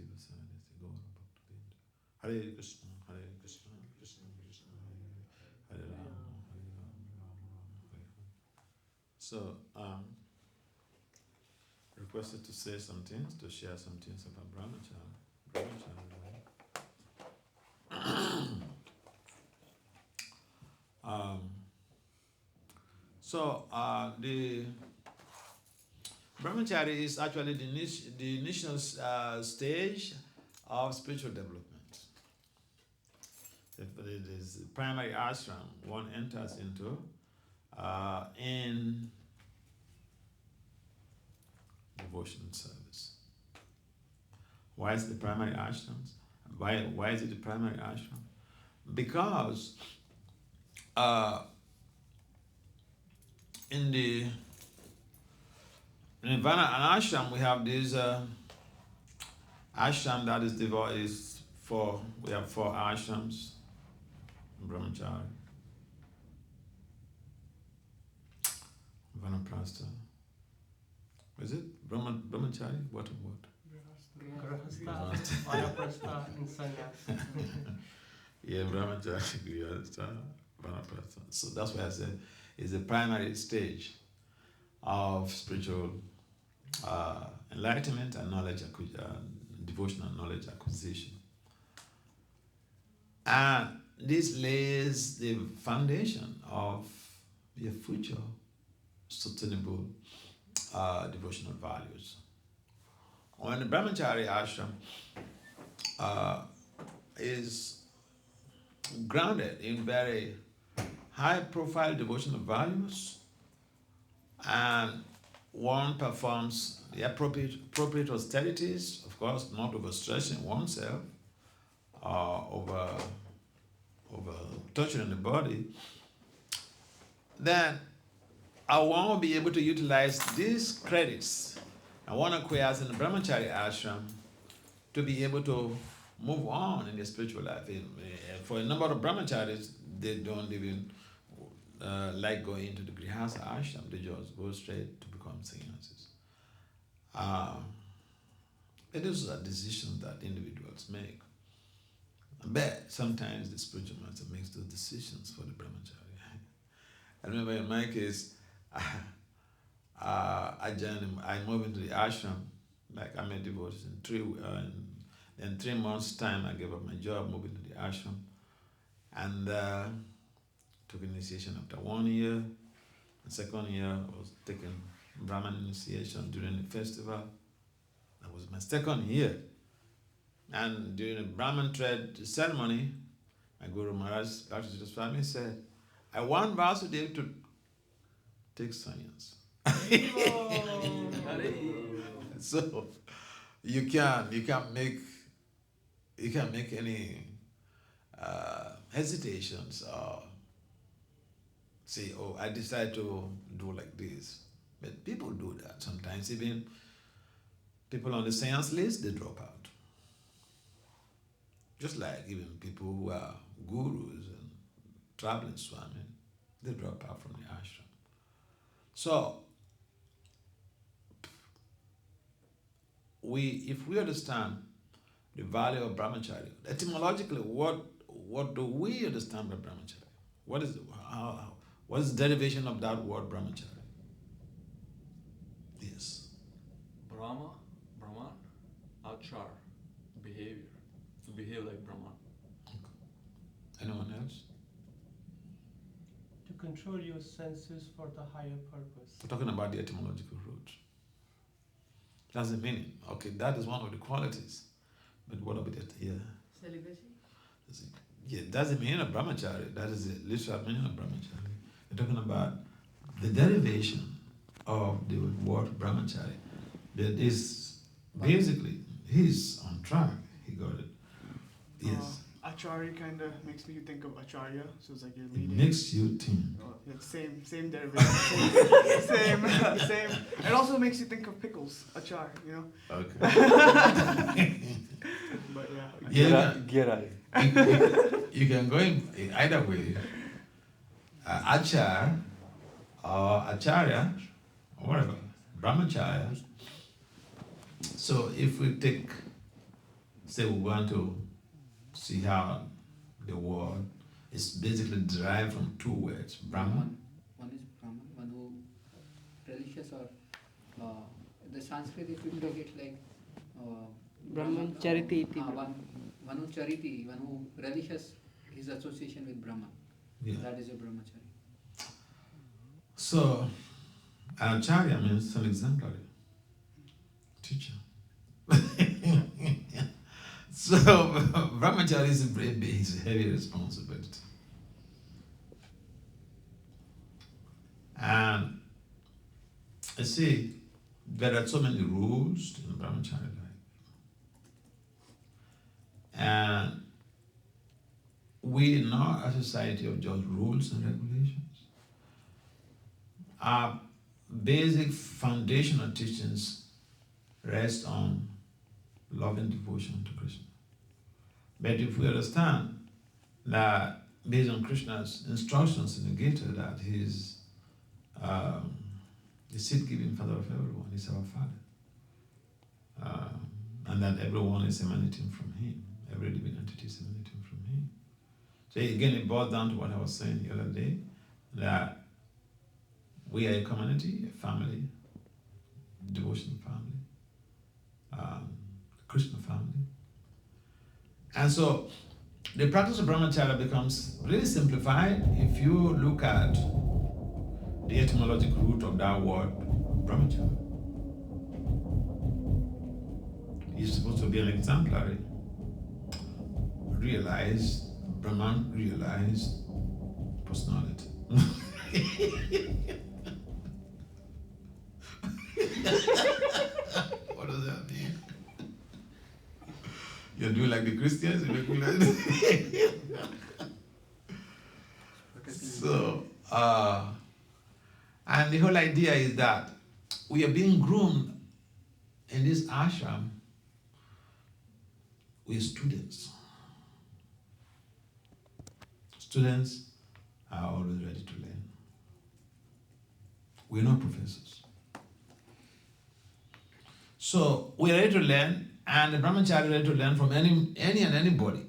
Vasudeva Sadhya Gaura Bhakti. Hare Krishna, Hare Krishna, Krishna Krishna, Hare Rama, Hare Rama, Rama Rama, Hare Hare. So, requested to say some things, to share some things about Brahmachari. The Brahmachari is actually the initial stage of spiritual development. It is the primary ashram one enters into in devotional service. Why is it the primary ashram? Why is it the primary ashram? Because in the Nirvana and ashram, we have this ashram that is devoted for, we have 4 ashrams in Brahmachari, Vanaprastha. Is it Brahmachari? What? Grahastha, Vanaprastha, and Sannyasa. Yeah, Brahmachari, Grihastha, Vanaprastha. So that's why I said it's the primary stage of spiritual enlightenment and knowledge, devotional knowledge acquisition. And this lays the foundation of your future sustainable devotional values. When the Brahmachari ashram is grounded in very high-profile devotional values, and one performs the appropriate austerities, of course, not overstretching oneself, over torturing the body, then I want to be able to utilize these credits I want to acquires in the Brahmachari ashram to be able to move on in their spiritual life. For a number of Brahmacharis, they don't even like going into the Grihastha ashram. They just go straight to become sannyasis. It is a decision that individuals make. But sometimes the spiritual master makes those decisions for the Brahmachari. I remember in my case, I moved into the ashram, like I made devotion in 3 months' time. I gave up my job, moved into the ashram, and took initiation after 1 year. The second year, I was taking Brahman initiation during the festival. That was my second year. And during the Brahman thread ceremony, my Guru Maharaj, Bhakti Swami, said, I want Vasudeva to take sannyas. So you can't make any hesitations or say, oh, I decide to do like this. But people do that sometimes. Even people on the sannyas list, they drop out. Just like even people who are gurus and traveling Swami, they drop out from the ashram. So, if we understand the value of Brahmachari, etymologically, what do we understand by Brahmachari? What is the derivation of that word Brahmachari? Yes. Brahman, Achar, behavior. To behave like Brahman. Okay. Anyone else? To control your senses for the higher purpose. We're talking about the etymological root. That's the meaning. Okay, that is one of the qualities. But what about it here? Celibacy? Yeah, that's the meaning of Brahmachari. That is the literal meaning of Brahmachari. We're talking about the derivation of the word Brahmachari. That is basically, he's on track. He got it. Yes. Acharya kind of makes me think of Acharya, so it's like you're It leading. makes you think. It's same derivation. same. It also makes you think of pickles, achar, you know. Okay. But you can go in either way. Achar or Acharya, or whatever. Brahmacharya. So if we take say we want to see how the word is basically derived from two words, Brahman. One is Brahman, one who religious or the Sanskrit, if you take it like Brahamchari iti. one who chariti, one who religious, his association with Brahman. Yeah. That is a brahmachari. So, Acharya means an exemplary teacher. So, Brahmachari is a very big, it's a heavy responsibility. And I see there are so many rules in Brahmachari life. And we are not a society of just rules and regulations. Our basic foundational teachings rest on love and devotion to Krishna. But if we understand that based on Krishna's instructions in the Gita that he's the seed-giving father of everyone, he's our father. And that everyone is emanating from him. Every living entity is emanating from him. So again, it boils down to what I was saying the other day, that we are a community, a family, devotional family, Krishna family. And so the practice of Brahmacharya becomes really simplified if you look at the etymological root of that word, Brahmacharya. He's supposed to be an exemplary, realized, Brahman realized personality. What does that mean? You're doing like the Christians? You're doing like So, and the whole idea is that we are being groomed in this ashram with students. Students are always ready to learn. We're not professors. So we're ready to learn, and the Brahmachari is ready to learn from any and anybody.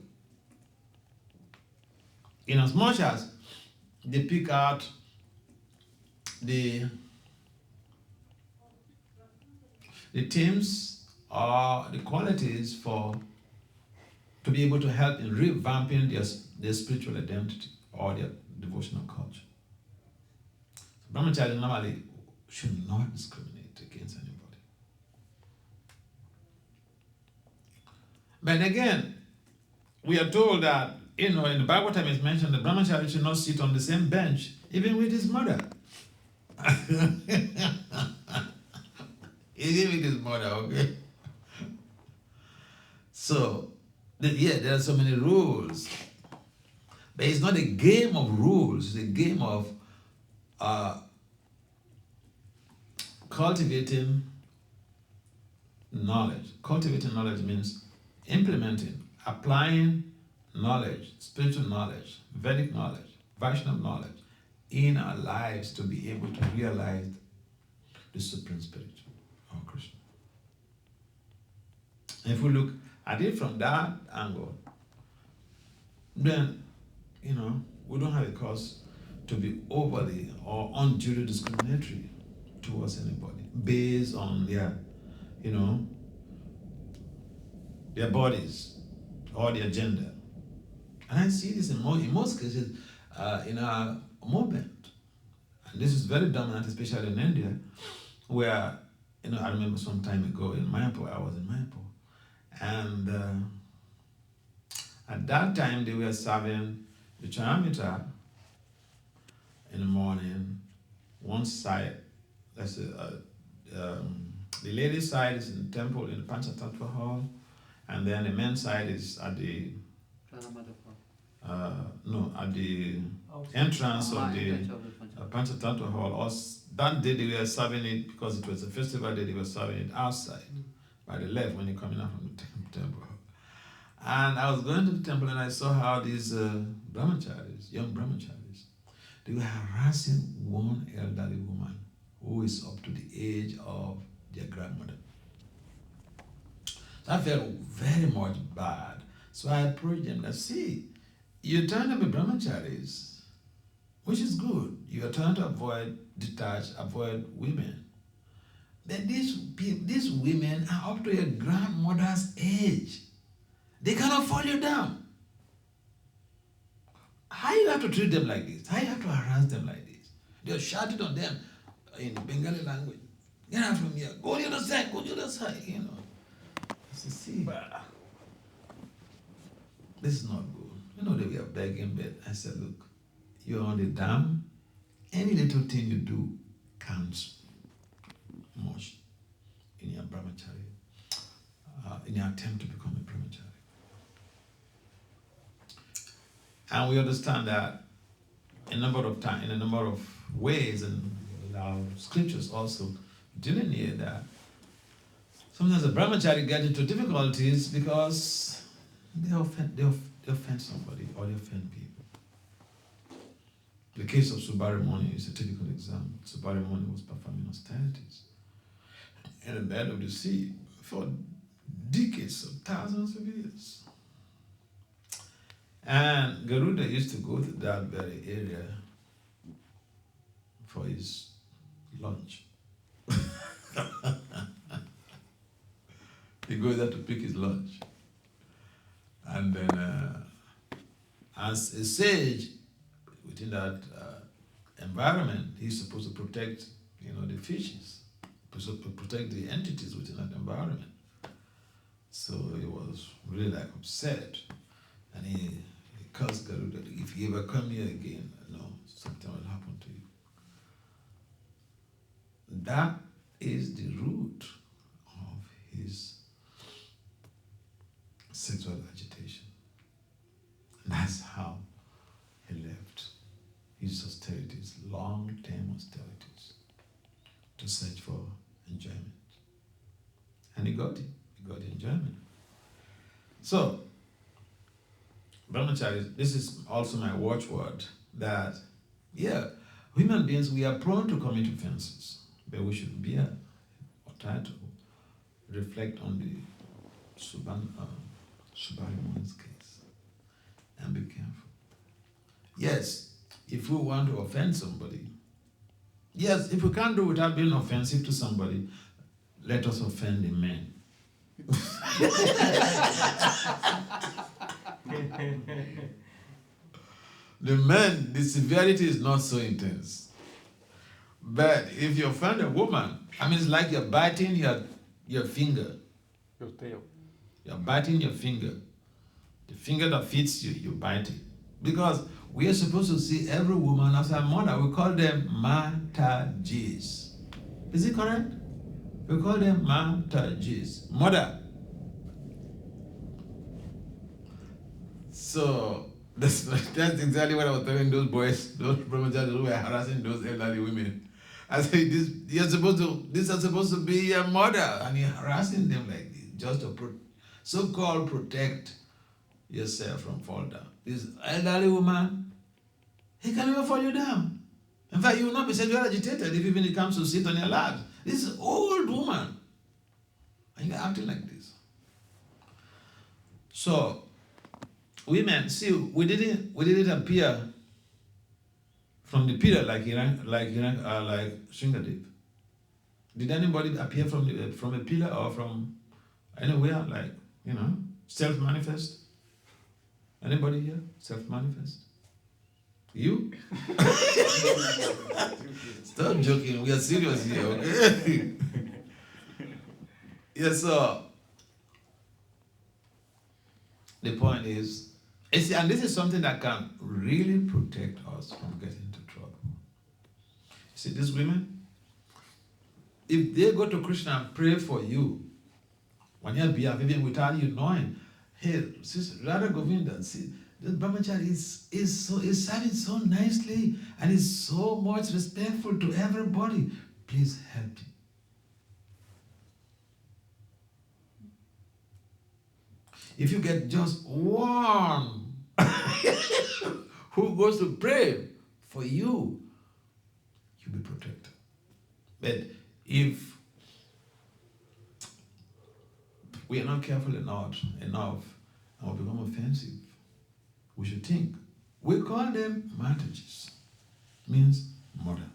In as much as they pick out the themes or the qualities to be able to help in revamping their spiritual identity or their devotional culture. So Brahmachari normally should not discriminate against anybody. But again, we are told that, in the Bible time it's mentioned that Brahmachari should not sit on the same bench, even with his mother. Even with his mother, okay? So, there are so many rules. But it's not a game of rules, it's a game of cultivating knowledge. Cultivating knowledge means implementing, applying knowledge, spiritual knowledge, Vedic knowledge, Vaishnava knowledge in our lives to be able to realize the Supreme Spirit of Krishna. And if we look at it from that angle, then, we don't have a cause to be overly or unduly discriminatory towards anybody based on their bodies or their gender. And I see this in most cases in our movement. And this is very dominant, especially in India, where, I remember some time ago in Mayapur, I was in Mayapur, and at that time they were serving the Charamita in the morning. One side, the ladies' side is in the temple in the Panchatattva hall, and then the men's side is at the at the entrance of the Panchatattva hall. That day they were serving it, because it was a festival day, they were serving it outside by the left when you're coming out from the temple. And I was going to the temple and I saw how these brahmacharis, young brahmacharis, they were harassing one elderly woman who is up to the age of their grandmother. So I felt very much bad. So I approached them and see, you're trying to be brahmacharis, which is good. You're trying to avoid avoid women. But these women are up to your grandmother's age. They cannot fall you down. How you have to treat them like this? How you have to harass them like this? They're shouting on them in Bengali language. Get out from here. Go to the other side. Go to the other side. You know. I said, see, this is not good. You know that we are begging, but I said, look, you're on the dam. Any little thing you do counts much in your brahmachari, in your attempt to become a brahmachari. And we understand that in a number of ways, and our scriptures also delineate that sometimes the brahmachari get into difficulties because they offend somebody or they offend people. The case of Subbaramani is a typical example. Subbaramani was performing austerities in the bed of the sea for decades of thousands of years. And Garuda used to go to that very area for his lunch. He goes there to pick his lunch. And then, as a sage, within that environment, he's supposed to protect, the fishes, supposed to protect the entities within that environment. So he was really like upset, and he cursed Garuda. If you ever come here again, something will happen to you. That is the root of his sexual agitation. That's how he left his austerities, long-term austerities, to search for enjoyment. And he got it. He got enjoyment. So, brahmachari, this is also my watchword, that, human beings, we are prone to commit offenses, but we should bear or try to reflect on the Subbaramani's case and be careful. Yes, if we want to offend somebody, if we can't do without being offensive to somebody, let us offend the men. The men, the severity is not so intense. But if you offend a woman, it's like you're biting your finger. Your tail. You're biting your finger. The finger that feeds you, you bite it. Because we are supposed to see every woman as a mother. We call them Matajis. Is it correct? We call them Matajis. Mother. So that's exactly what I was telling those boys, those brahmacharis who were harassing those elderly women. I said, this is supposed to be your mother, and you're harassing them like this, just to so-called protect yourself from fall down. This elderly woman, he can never fall you down. In fact, you will not be sexually agitated if even it comes to sit on your lap. This is an old woman, and you're acting like this. So, women, see, we didn't appear from the pillar like Sringadev. Did anybody appear from a pillar or from anywhere, self-manifest? Anybody here? Self-manifest? You? Stop joking. We are serious here, okay? Yes, sir. The point is, and this is something that can really protect us from getting into trouble. See, these women, if they go to Krishna and pray for you, when you're even without you knowing, hey, Sister Radha Govinda, see, this brahmachari is serving so nicely and is so much respectful to everybody. Please help him. If you get just one who goes to pray for you, you'll be protected. But if we are not careful enough, and will become offensive. We should think. We call them Mataji's, means mother.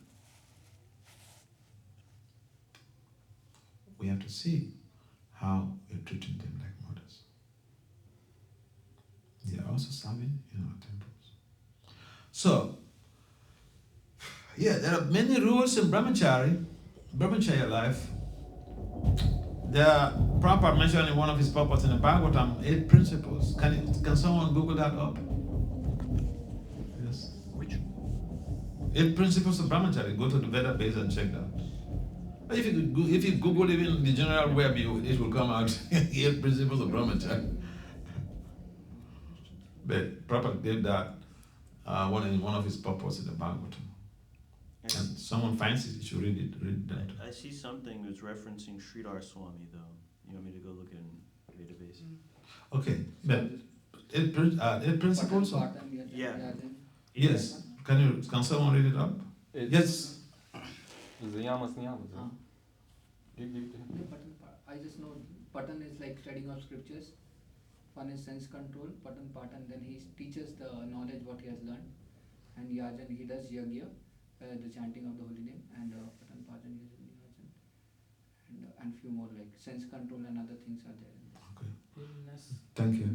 We have to see how we're treating them like mothers. They are also serving in our temples. So, yeah, there are many rules in Brahmachari life. The Prabhupada mentioned in one of his purports in the Bhagavatam 8 principles. Can someone Google that up? Yes. Which? 8 principles of Brahmachari. Go to the Veda base and check that. But if you Google even the general web, it will come out 8 principles of Brahmachari. But Prabhupada did that in one of his purports in the Bhagavatam. And someone finds it, you should read it. Read that. I see something that's referencing Sridhar Swami, though. You want me to go look in the database? Okay, but 8 principles? Yeah. Yes. Can someone read it up? Yes. The yamas niyamas. Huh? Give to him. I just know Patan is like studying of scriptures. One is sense control, Patan Patan, then he teaches the knowledge what he has learned. And Yajan, he does Yagya, the chanting of the holy name, and Patan Patan, Yajan, and few more like sense control and other things are there. Okay. Thank you.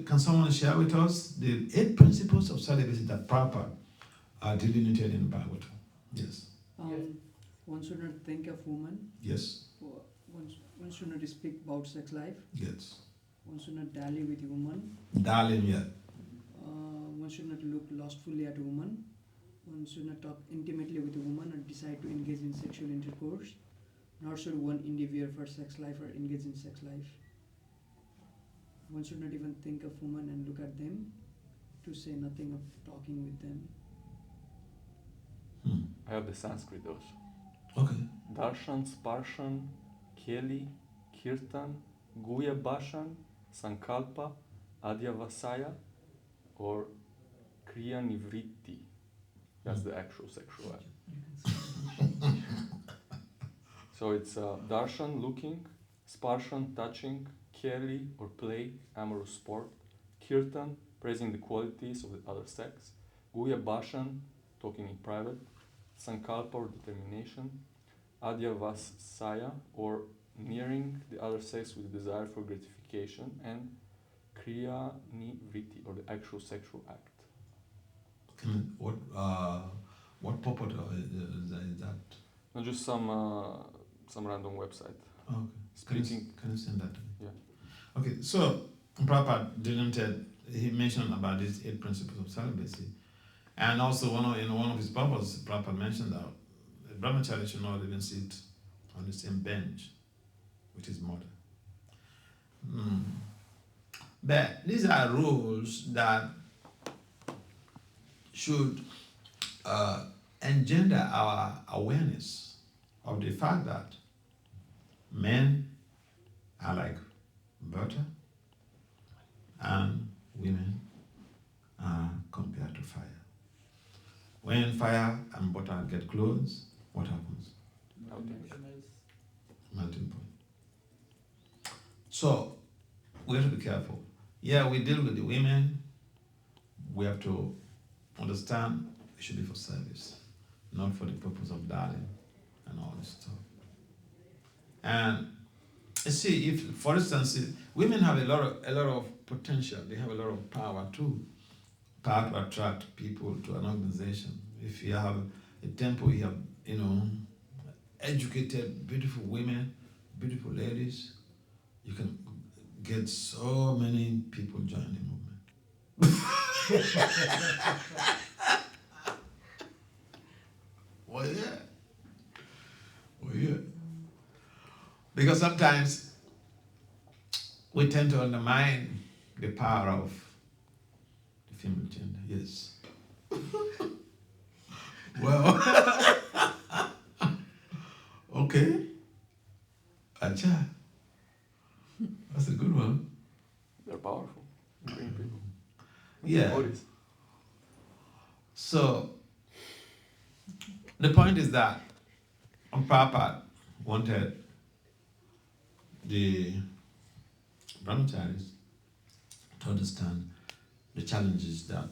Can someone share with us the 8 principles of celibacy that Prabhupada delineated in the Bhagavatam? Yes. One should not think of woman. Yes. One should not speak about sex life. Yes. One should not dally with woman. Darling, yeah. One should not look lustfully at a woman. One should not talk intimately with a woman or decide to engage in sexual intercourse. Nor should one endeavor for sex life or engage in sex life. One should not even think of woman and look at them, to say nothing of talking with them. I have the Sanskrit those. Okay. Darshan, Sparshan, Keli, Kirtan, Guya Bashan, Sankalpa, Adyavasaya, or Kriya Nivritti. That's the actual sexual act. So it's Darshan, looking, Sparshan, touching, Keli, or play, amorous sport, Kirtan, praising the qualities of the other sex, Guya Bashan, talking in private, Sankalpa, or determination, Adyavasaya, or nearing the other sex with desire for gratification, and Kriya Nivritti, or the actual sexual act. What purport is that? Not just some random website. Okay. Speaking. Can you send that to me? Yeah. Okay, so Prabhupada he mentioned about these 8 principles of celibacy. And also in one of his purposes, Prabhupada mentioned that Brahmachari should not even sit on the same bench with his mother. But these are rules that should engender our awareness of the fact that men are like butter and women are compared to fire. When fire and butter get close, what happens? Melting point. So we have to be careful. Yeah, we deal with the women. We have to understand it should be for service, not for the purpose of darling and all this stuff. And you see, if, for instance, women have a lot of potential. They have a lot of power too. Power to attract people to an organization. If you have a temple, you have, educated, beautiful women, beautiful ladies, you can get so many people joining the movement. Well, yeah. Because sometimes we tend to undermine the power of the female gender. Yes. Well, okay. Acha. That's a good one. They're powerful. They bring people. Yeah. Notice. So, the point is that Prabhupada wanted the Brahmacharis to understand the challenges that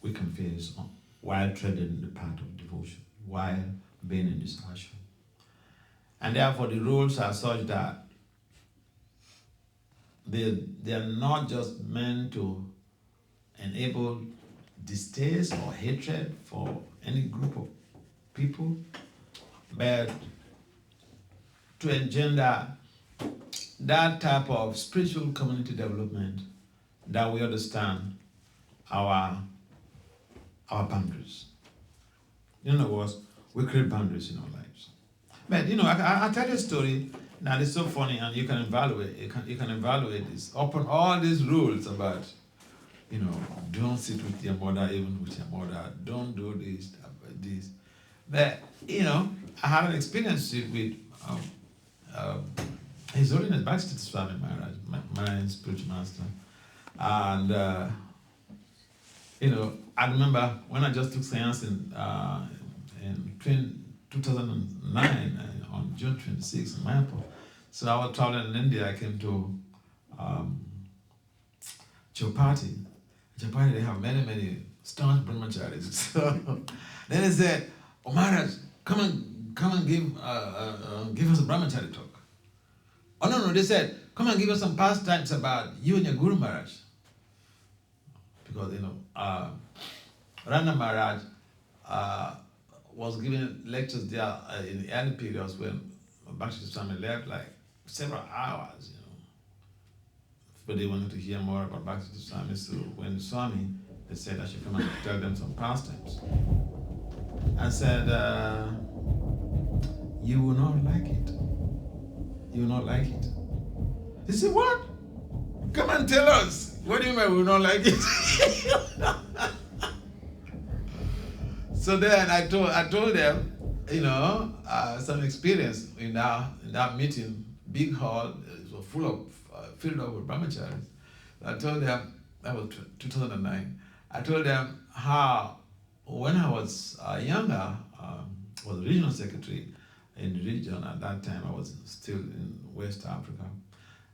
we can face while treading the path of devotion, while being in this ashram. And therefore the rules are such that they are not just meant to enable distaste or hatred for any group of people, but to engender that type of spiritual community development that we understand our boundaries. In other words, we create boundaries in our lives. But I tell you a story that is so funny, and you can evaluate. You can evaluate this upon all these rules about, don't sit with your mother, even with your mother. Don't do this. But I had an experience with His Holiness Bhakti Swami Maharaj, my spiritual master, and I remember when I just took science in 2009 on June 26th in Mayapur. So I was traveling in India. I came to Chopati. Chopati, they have many staunch brahmacharis. So then they said, "Oh Maharaj, come and give us a brahmachari talk." Oh no, they said, "Come and give us some pastimes about you and your Guru Maharaj." Because Rana Maharaj was giving lectures there in the early periods when Bhakti Swami left, like several hours, But they wanted to hear more about Bhakti Swami. So when Swami, they said I should come and tell them some pastimes. I said, you will not like it. You will not like it. He said, what? Come and tell us. What do you mean we will not like it? So then I told them, some experience in that meeting, big hall, it was filled up with brahmacharis. I told them, that was 2009, I told them how when I was younger, was regional secretary in the region at that time. I was still in West Africa.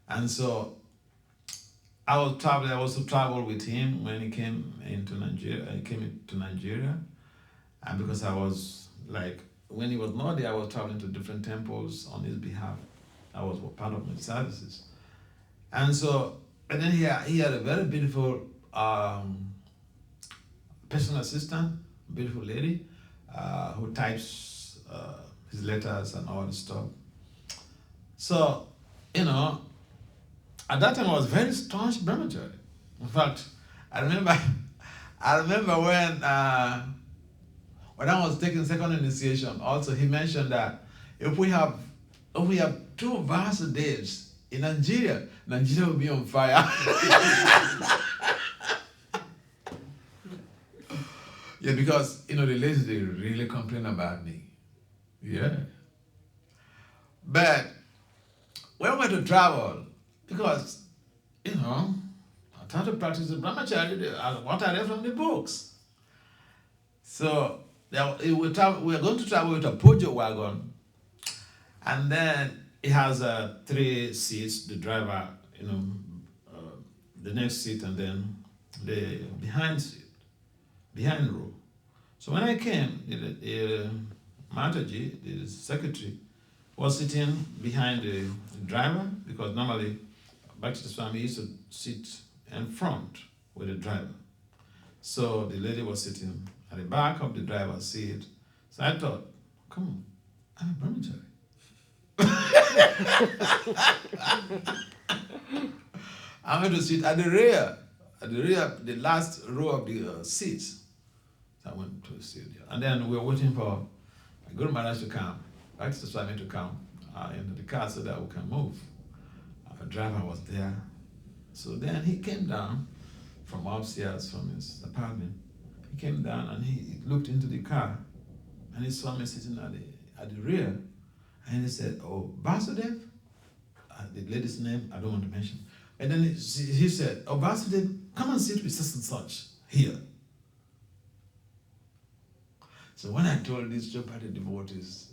And so I was traveling, I also traveled with him when he came into Nigeria. And because I was when he was not there, I was traveling to different temples on his behalf. I was part of my services. And so, and then he had a very beautiful personal assistant, beautiful lady, who types his letters and all the stuff. So, at that time I was very staunch brahmachari. In fact, I remember when I was taking second initiation, also he mentioned that if we have 2 Vasudevas in Nigeria will be on fire. Yeah, because the ladies, they really complain about me. Yeah. But when we went to travel, because I tried to practice the brahmachari, what I read from the books. So we're going to travel with a Peugeot wagon, and then it has 3 seats, the driver, the next seat, and then the behind row. So when I came, the Mataji, the secretary, was sitting behind the driver, because normally Bhakti Swami used to sit in front with the driver. So the lady was sitting at the back of the driver's seat. So I thought, come on, I'm a brahmachari. I'm going to sit at the rear, the last row of the seats. So I went to sit there. And then we were waiting for Guru Maharaj to come, Bhakti Swami to come into the car so that we can move. Our driver was there. So then he came down from upstairs from his apartment. He came down and he looked into the car, and he saw me sitting at the rear, and he said, "Oh, Vasudeva," the lady's name I don't want to mention. And then he said, "Oh, Vasudeva, come and sit with such and such here." So when I told these Chopati devotees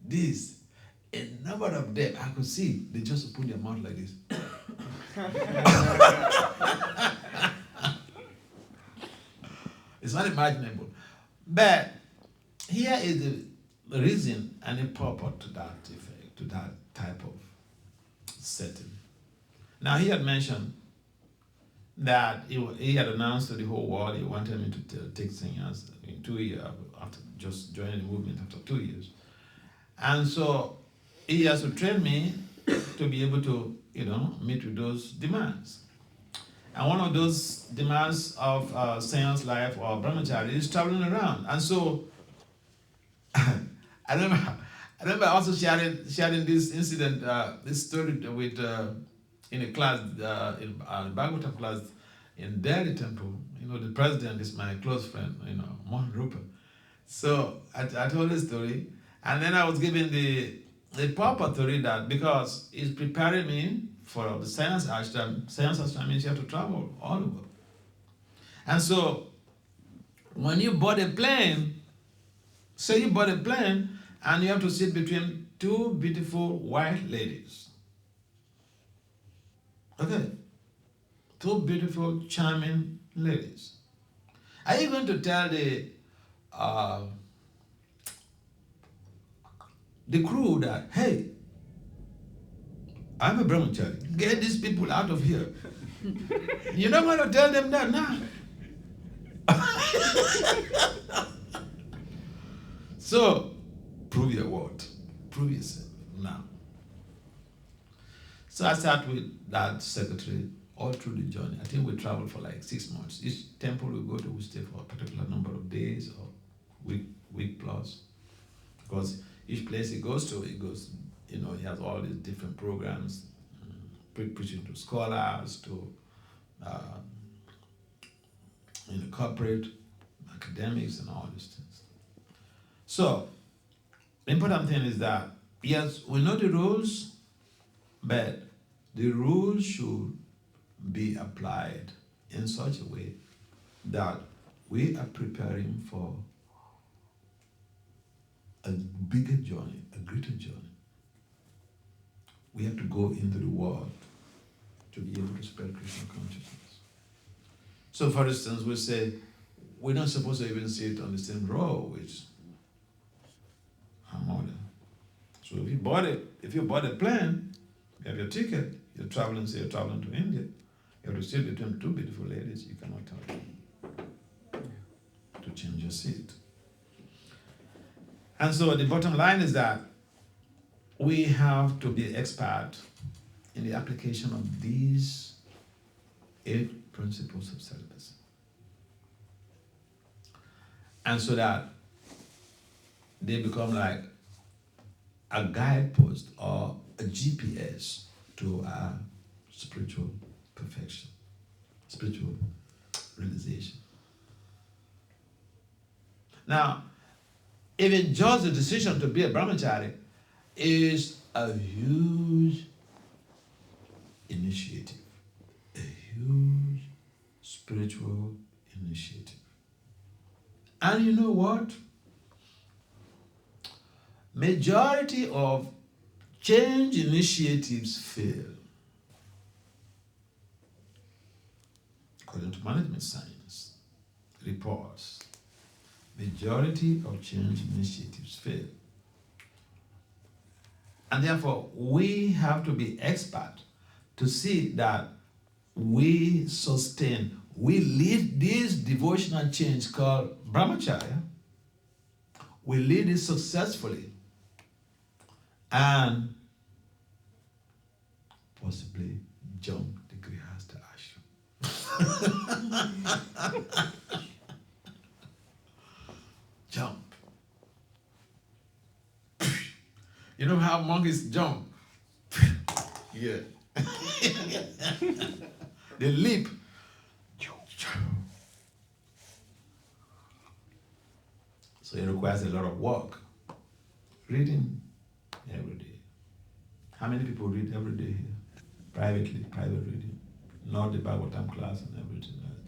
this, a number of them, I could see, they just open their mouth like this. It's unimaginable. But here is the reason and the purport to that effect, to that type of setting. Now, he had mentioned that he had announced to the whole world he wanted me to take singers in 2 years, after just joining the movement after 2 years. And so he has to train me to be able to, meet with those demands. And one of those demands of Seance Life or Brahmachari is traveling around. And so I remember also sharing this incident, this story with in a class, in a Bhagavatam class in Delhi Temple. The president is my close friend, Mohan Rupa. So I told the story, and then I was given the purport to read that because it's preparing me for the Science Ashram. Science Ashram means you have to travel all over. And so when you board a plane, say you board a plane and you have to sit between two beautiful white ladies. Okay. Two beautiful, charming ladies. Are you going to tell the crew that, hey, I'm a Brahamchari, get these people out of here? You're not going to tell them that now. So, prove your word. Prove yourself now. So I sat with that secretary all through the journey. I think we traveled for like 6 months. Each temple we go to, we stay for a particular number of days or week plus. Because each place he goes to, he has all these different programs, preaching to scholars, to corporate, academics, and all these things. So, the important thing is that, yes, we know the rules, but the rules should be applied in such a way that we are preparing for a bigger journey, a greater journey. We have to go into the world to be able to spread Krishna consciousness. So, for instance, we say we're not supposed to even sit on the same row with our mother. So, if you bought a plane, you have your ticket, you're traveling to India, you have to sit between two beautiful ladies, you cannot tell them to change your seat. And so the bottom line is that we have to be expert in the application of these 8 principles of celibacy. And so that they become like a guidepost or a GPS to our spiritual perfection, spiritual realization. Now, even just the decision to be a Brahmachari is a huge initiative, a huge spiritual initiative. And you know what? Majority of change initiatives fail. According to management science reports, majority of change initiatives fail. And therefore, we have to be expert to see that we sustain, we lead this devotional change called Brahmacharya, we lead it successfully, and possibly jump the Grihastha ashram. Jump. You know how monkeys jump? Yeah. They leap. So it requires a lot of work. Reading every day. How many people read every day here? Privately, private reading. Not the Bhagavatam class and everything else.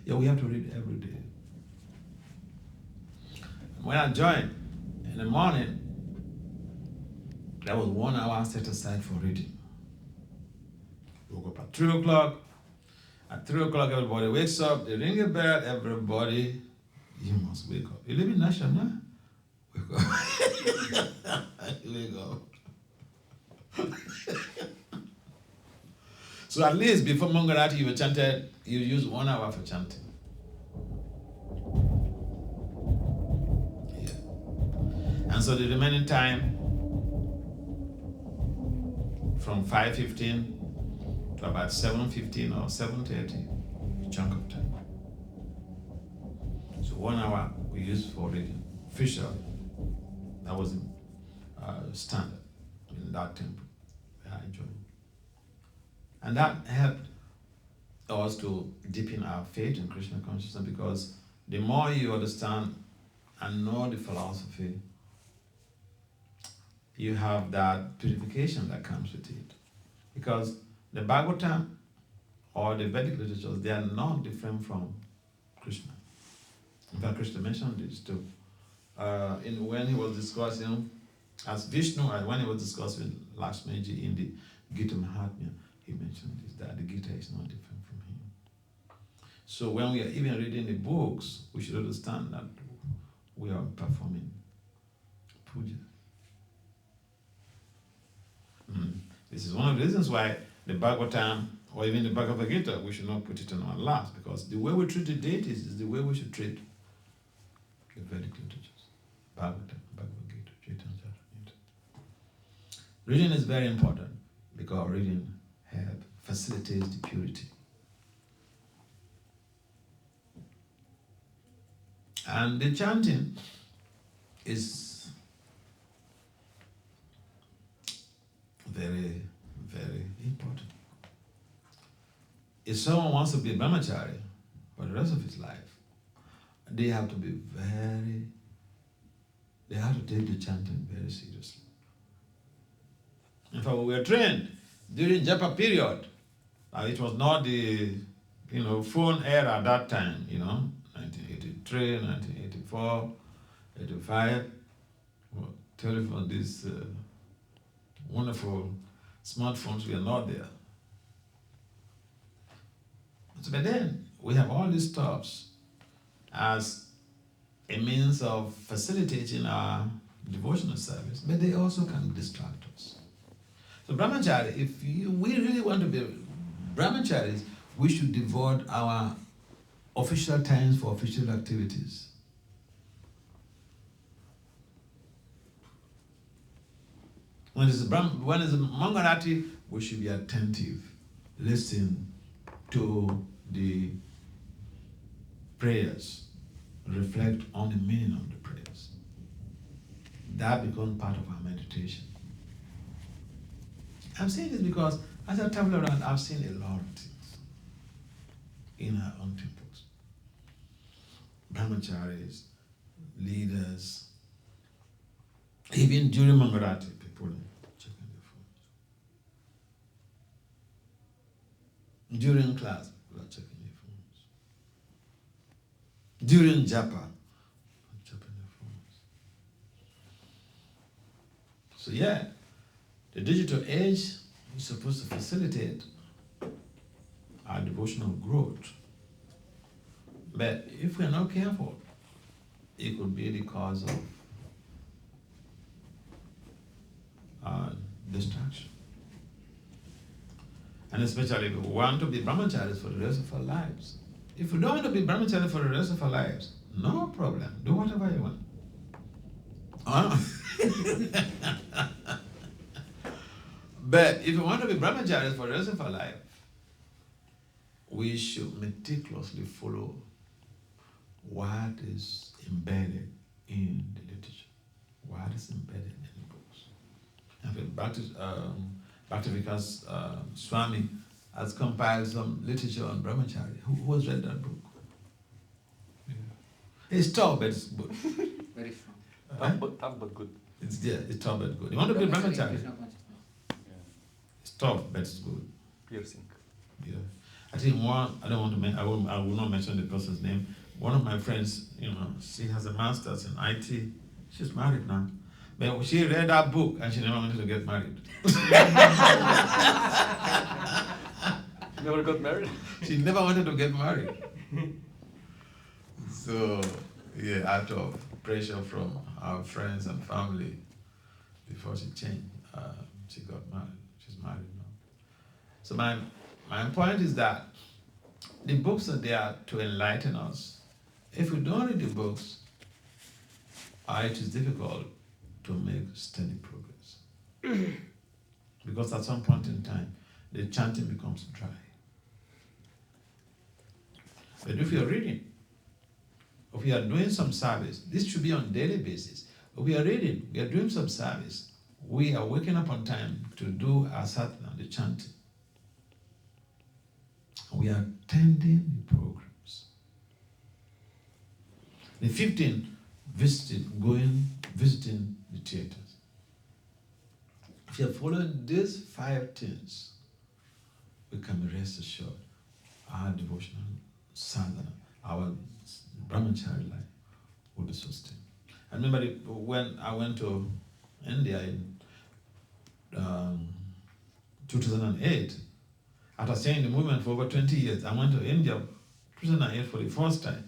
Yeah, we have to read every day. When I join in the morning, That was 1 hour set aside for reading. We woke up at 3 o'clock. At 3 o'clock, everybody wakes up. They ring a bell. Everybody, you must wake up. You live in Nashville, huh? Wake up. Wake up. So at least before Mongarati, you chanted. You use 1 hour for chanting. Yeah. And so the remaining time, from 5:15 to about 7:15 or 7:30, a chunk of time. So 1 hour we used for reading. Officially, that was standard in that temple. I enjoyed it. And that helped us to deepen our faith in Krishna consciousness, because the more you understand and know the philosophy, you have that purification that comes with it. Because the Bhagavatam or the Vedic literatures, they are not different from Krishna. In fact, Krishna mentioned this too. When he was discussing, as Vishnu, when he was discussing Lakshmiji in the Gita Mahatmya, he mentioned this, that the Gita is not different from him. So when we are even reading the books, we should understand that we are performing puja. This is one of the reasons why the Bhagavatam or even the Bhagavad Gita, we should not put it on our laps, because the way we treat the deities is the way we should treat the Vedic literatures. Bhagavatam, Bhagavad Gita, Chaitanya Charitamrita. Reading is very important, because reading facilitates the purity. And the chanting is very, very important. If someone wants to be Brahmachari for the rest of his life, they have to take the chanting very seriously. In fact, we were trained during Japa period. It was not the phone era at that time, 1983, 1984, 85. Well, telephone, these wonderful smartphones were not there. So, but then we have all these stops as a means of facilitating our devotional service, but they also can distract us. So Brahmachari, if we really want to be Brahmacharis, we should devote our official times for official activities. When it's Mangalati, we should be attentive, listen to the prayers, reflect on the meaning of the prayers. That becomes part of our meditation. I'm saying this because as I travel around, I've seen a lot of things in our own temples. Brahmacharis, leaders, even during Mangalati, people checking their phones. During class, people are checking their phones. During japa, checking their phones. So yeah, the digital age is supposed to facilitate our devotional growth. But if we're not careful, it could be the cause of distraction. And especially if we want to be brahmacharis for the rest of our lives. If we don't want to be brahmachari for the rest of our lives, no problem. Do whatever you want. But if we want to be brahmacharis for the rest of our life, we should meticulously follow what is embedded in the literature, what is embedded in the books. In fact, Bhakti Swami has compiled some literature on Brahmachari. Who has read that book? Yeah. It's tough, but it's good. Very strong. Tough but good. It's tough but good. You want to be Brahmachari? It's tough, but it's good. Piercing. Yeah. I think I will not mention the person's name. One of my friends, she has a master's in IT. She's married now. But she read that book and she never wanted to get married. Never got married? She never wanted to get married. So, yeah, out of pressure from our friends and family, before she changed, she got married. She's married now. So my point is that the books are there to enlighten us. If we don't read the books, it is difficult to make steady progress. Because at some point in time, the chanting becomes dry. But if you are reading, if we are doing some service, this should be on daily basis. If we are reading, we are doing some service, we are waking up on time to do our sadhana, the chanting. We are attending the programs. The 15th, visiting the theaters. If you are following these 5 things, we can be rest assured our devotional sadhana, our Brahmachari life will be sustained. I remember when I went to India in 2008, after staying in the movement for over 20 years, I went to India 2008 for the first time.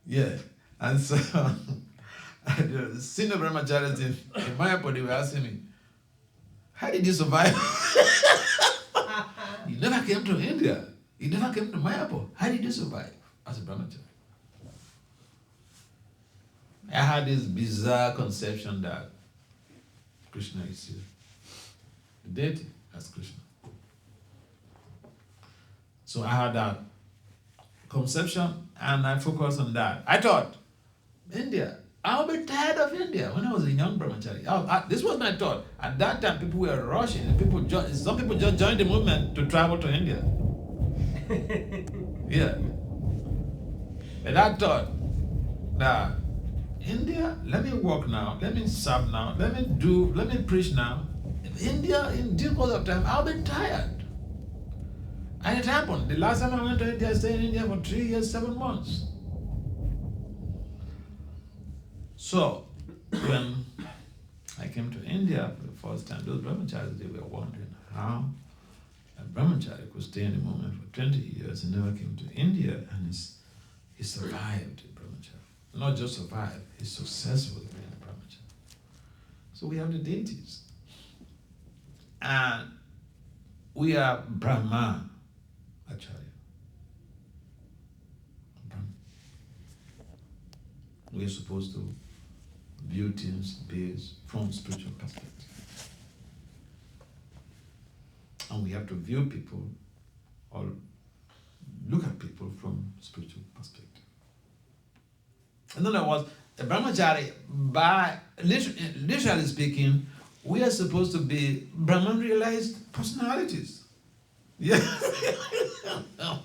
Yeah, and so the senior brahmacharis in Mayapur, they were asking me, how did you survive? You never came to India. You never came to Mayapur. How did you survive as a brahmachari? I had this bizarre conception that Krishna is here. The deity as Krishna. So I had that conception and I focused on that. I thought, India, I'll be tired of India. When I was a young brahmachari, this was my thought. At that time, people were rushing. Some people just joined the movement to travel to India. Yeah. But I thought, that India, let me work now, let me serve now, let me preach now. India, in due course of time, I'll be tired. And it happened. The last time I went to India, I stayed in India for 3 years, 7 months. So, when I came to India for the first time, those brahmacharis, they were wondering how a brahmachari could stay in the movement for 20 years and never came to India, and he survived the brahmachari. Not just survived, he's successful in being a brahmachari. So we have the deities. And we are Brahma Acharya. We are supposed to view things based from spiritual perspective. And we have to view people or look at people from spiritual perspective. In other words, a brahmachari, by literally speaking, we are supposed to be Brahman realized personalities. Yeah.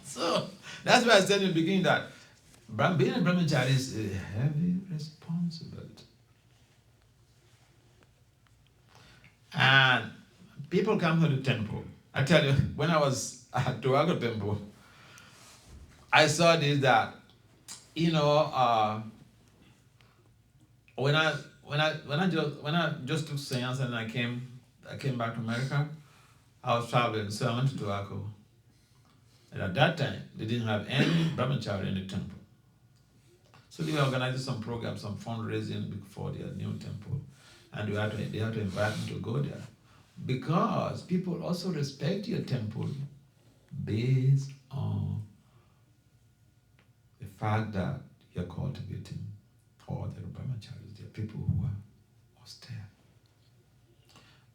So that's why I said in the beginning that being a brahmachari is a heavy responsibility. And people come to the temple. I tell you, when I was at Tuago temple, I saw this that, when I just took seance and I came back to America, I was traveling, so I went to Tuaco. And at that time, they didn't have any brahmachari in the temple. So they were organizing some programs, some fundraising for their new temple. And they had to invite me to go there. Because people also respect your temple based on the fact that you're cultivating all the brahmacharis. They're people who are austere.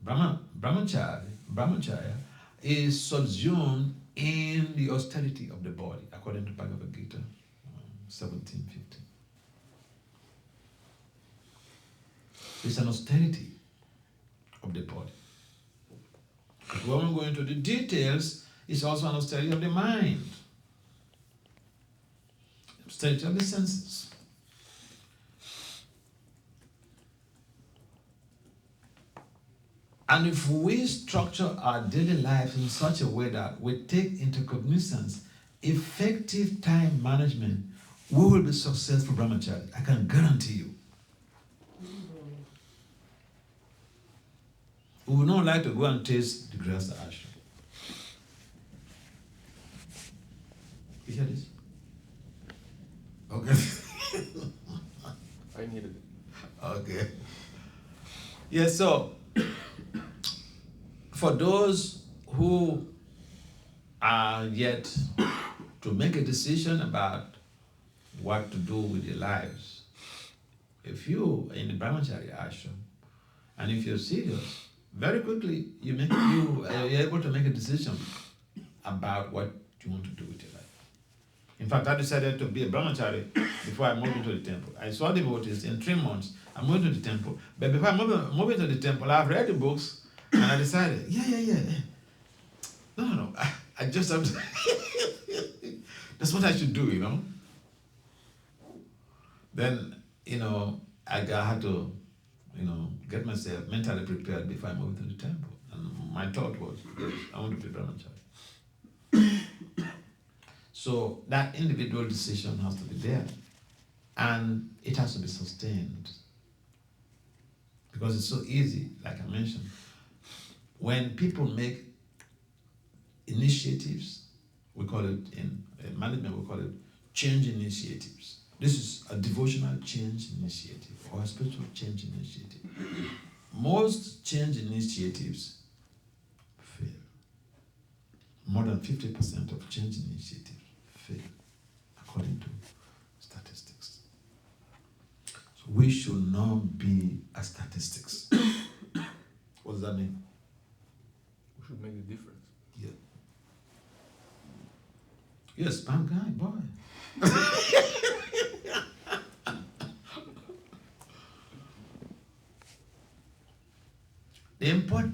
Brahmacharya is subsumed in the austerity of the body, according to Bhagavad Gita 17:15. It's an austerity of the body. But when we go into the details, it's also an austerity of the mind, austerity of the senses. And if we structure our daily lives in such a way that we take into cognizance effective time management, we will be successful brahmachari. I can guarantee you. who would not like to go and taste the Grihastha ashram? You hear this? Okay. I needed it. Okay. Yeah, so for those who are yet to make a decision about what to do with their lives, if you are in the Brahmachari ashram and if you're serious, very quickly you're able to make a decision about what you want to do with your life. In fact, I decided to be a Brahmachari before I moved into the temple. I saw devotees in 3 months. I moved to the temple. But before I moved into the temple, I've read the books and I decided, yeah. No. I just have to. That's what I should do, Then, I had to, get myself mentally prepared before I moved to the temple. And my thought was, yes, I want to be Brahmachari. So that individual decision has to be there. And it has to be sustained. Because it's so easy, like I mentioned. When people make initiatives, we call it, in management, we call it change initiatives. This is a devotional change initiative or a spiritual change initiative. Most change initiatives fail. More than 50% of change initiatives fail, according to statistics. So we should not be a statistics. What does that mean? We should make the difference. Yeah. You're a spam guy, boy.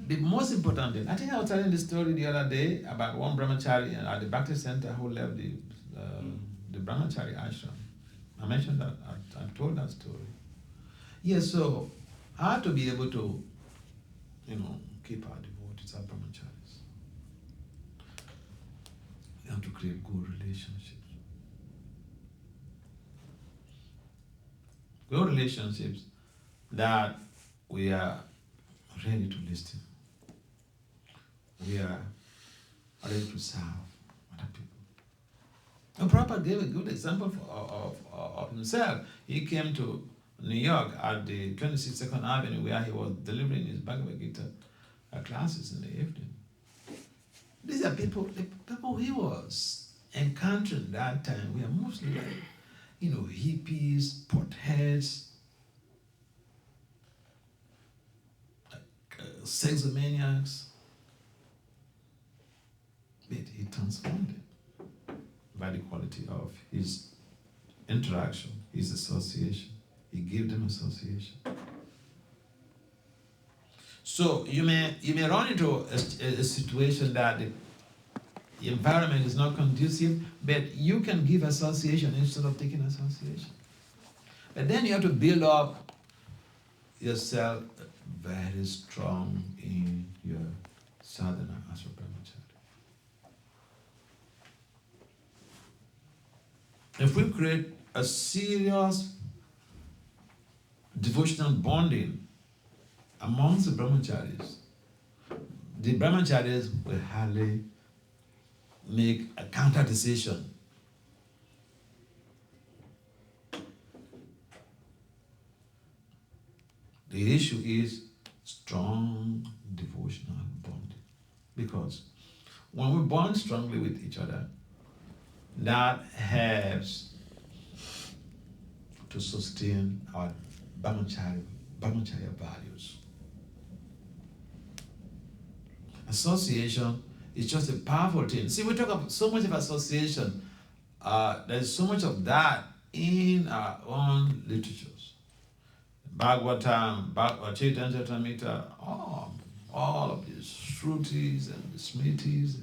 The most important thing, I think I was telling this story the other day about one Brahmachari at the Bhakti Center who left the Brahmachari ashram. I mentioned that, I told that story. Yeah, so I had to be able to, keep our devotees, our Brahmacharis. We have to create good relationships. Good relationships that we are ready to listen. We are ready to serve other people. And Prabhupada gave a good example of himself. He came to New York at the 22nd Avenue where he was delivering his Bhagavad Gita classes in the evening. These are people, the people he was encountering that time were mostly like, hippies, potheads, sexomaniacs. But he transformed them by the quality of his interaction, his association. He gave them association. So you may run into a situation that the environment is not conducive, but you can give association instead of taking association. But then you have to build up yourself very strong in your sadhana as a Brahmachari. If we create a serious devotional bonding amongst the Brahmacharis will hardly make a counter decision. The issue is strong devotional bonding. Because when we bond strongly with each other, that helps to sustain our Brahmacharya values. Association is just a powerful thing. See, we talk about so much of association. There's so much of that in our own literatures. Bhagavatam, Chaitanya Charitamrita, all of these Shrutis and Smritis.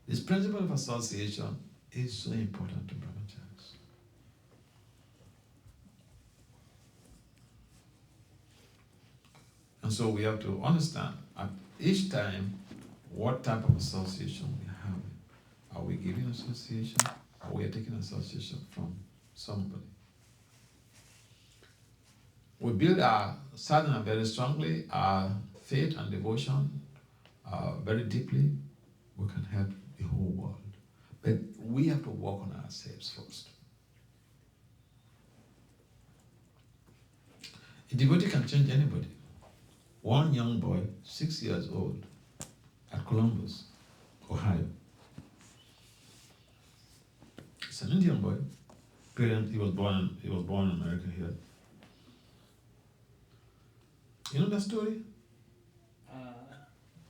This principle of association is so important to Brahmacharis. And so we have to understand at each time what type of association we are having. Are we giving association or we are taking association from somebody? we build our sadhana very strongly, our faith and devotion very deeply, we can help the whole world. But we have to work on ourselves first. A devotee can change anybody. One young boy, 6 years old, at Columbus, Ohio. He's an Indian boy. He was born in America here. You know that story?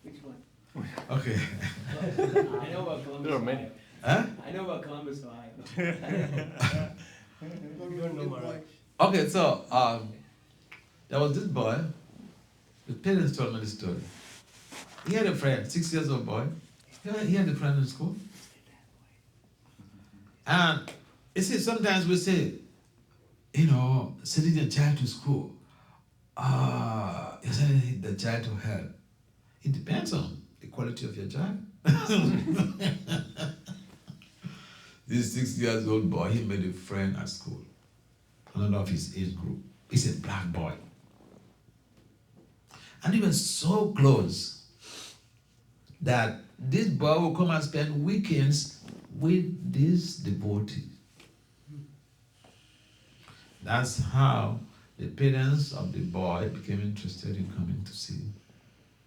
Which one? Okay. I know about Columbus. There are many. Huh? I know about Columbus, Ohio. You don't know Maharaj. Okay, so there was this boy. The parents told me the story. He had a friend, 6 years old boy. He had a friend in school. And you see, sometimes we say, sending a child to school, you're sending the child to hell. It depends on the quality of your child. This 6 years old boy, he made a friend at school, another of his age group. He's a black boy. And he was so close that this boy will come and spend weekends with this devotee. That's how the parents of the boy became interested in coming to see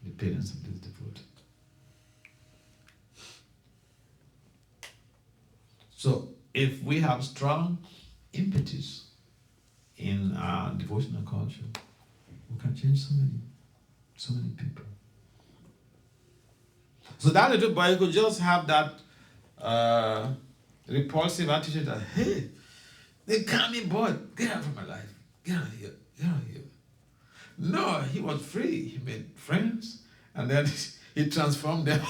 the parents of this devotee. So if we have strong impetus in our devotional culture, we can change so many people. So that little boy could just have that repulsive attitude that, hey, they can't be bored. Get out of my life. Get out of here. Get out of here. No, he was free. He made friends, and then he transformed them.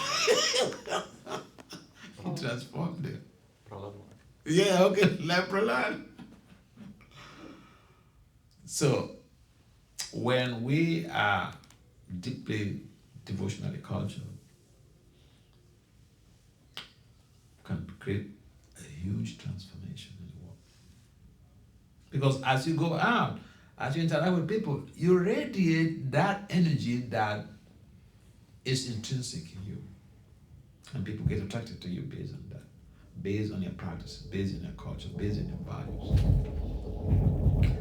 He transformed them. Yeah, okay, like Prahlad. So, when we are deeply devotionally cultured, can create a huge transformation in the world. Because as you go out, as you interact with people, you radiate that energy that is intrinsic in you. And people get attracted to you based on that, based on your practice, based on your culture, based on your values.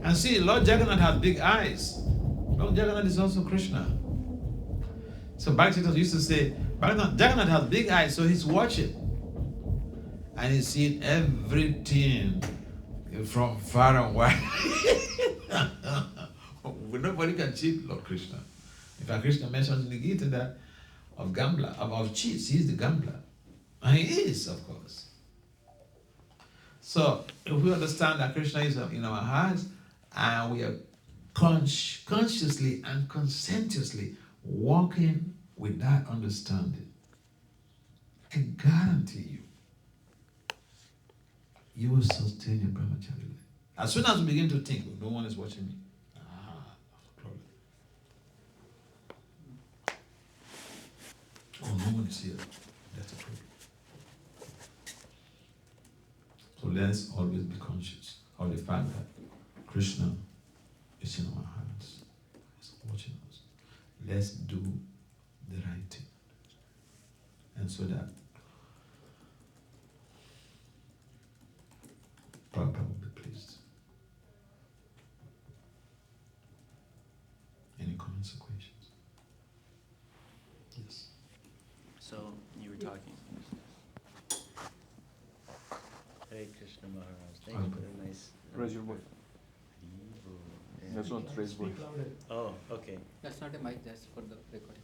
And see, Lord Jagannath has big eyes. Lord Jagannath is also Krishna. So Bhakti used to say, Jagannath has big eyes, so he's watching. And he's seeing everything from far and wide. Nobody can cheat Lord Krishna. In fact, Krishna mentions in the Gita that of cheats, he's the gambler. And he is, of course. So if we understand that Krishna is in our hearts, and we are consciously and conscientiously walking with that understanding, I guarantee you will sustain your Brahmachari life. As soon as we begin to think, no one is watching me, that's a problem. Oh, no one is here, that's a problem. So let's always be conscious of the fact that Krishna is in our hands, he's watching us. Let's do the right thing. And so that Prabhupada will be pleased. Any comments or questions? Yes. So you were talking. Hare Krishna Maharaj. Thank you for the nice. Raise your voice. That's not raise voice. Oh, okay. That's not a mic, that's for the recording.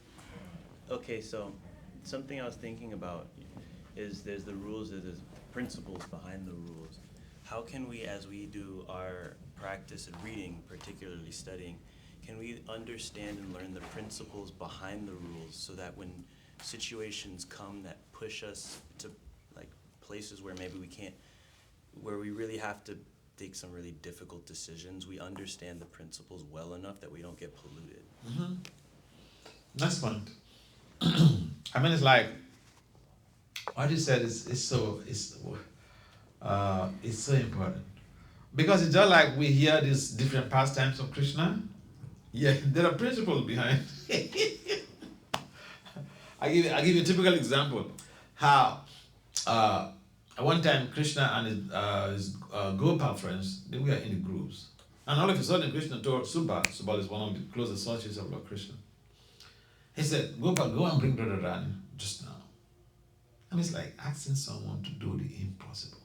Okay, so something I was thinking about is there's the rules, there's the principles behind the rules. How can we, as we do our practice of reading, particularly studying, can we understand and learn the principles behind the rules so that when situations come that push us to like places where maybe we can't, where we really have to take some really difficult decisions, we understand the principles well enough that we don't get polluted? Mm-hmm. Next point. I mean, it's like what you said is so important. Because it's just like we hear these different pastimes of Krishna. Yeah, there are principles behind. I give you a typical example. How at one time Krishna and his Gopal friends, they were in the groups. And all of a sudden Krishna told Subal is one of the closest associates of Lord Krishna. He said, Gopal, go and bring Radharani just now. And it's like asking someone to do the impossible.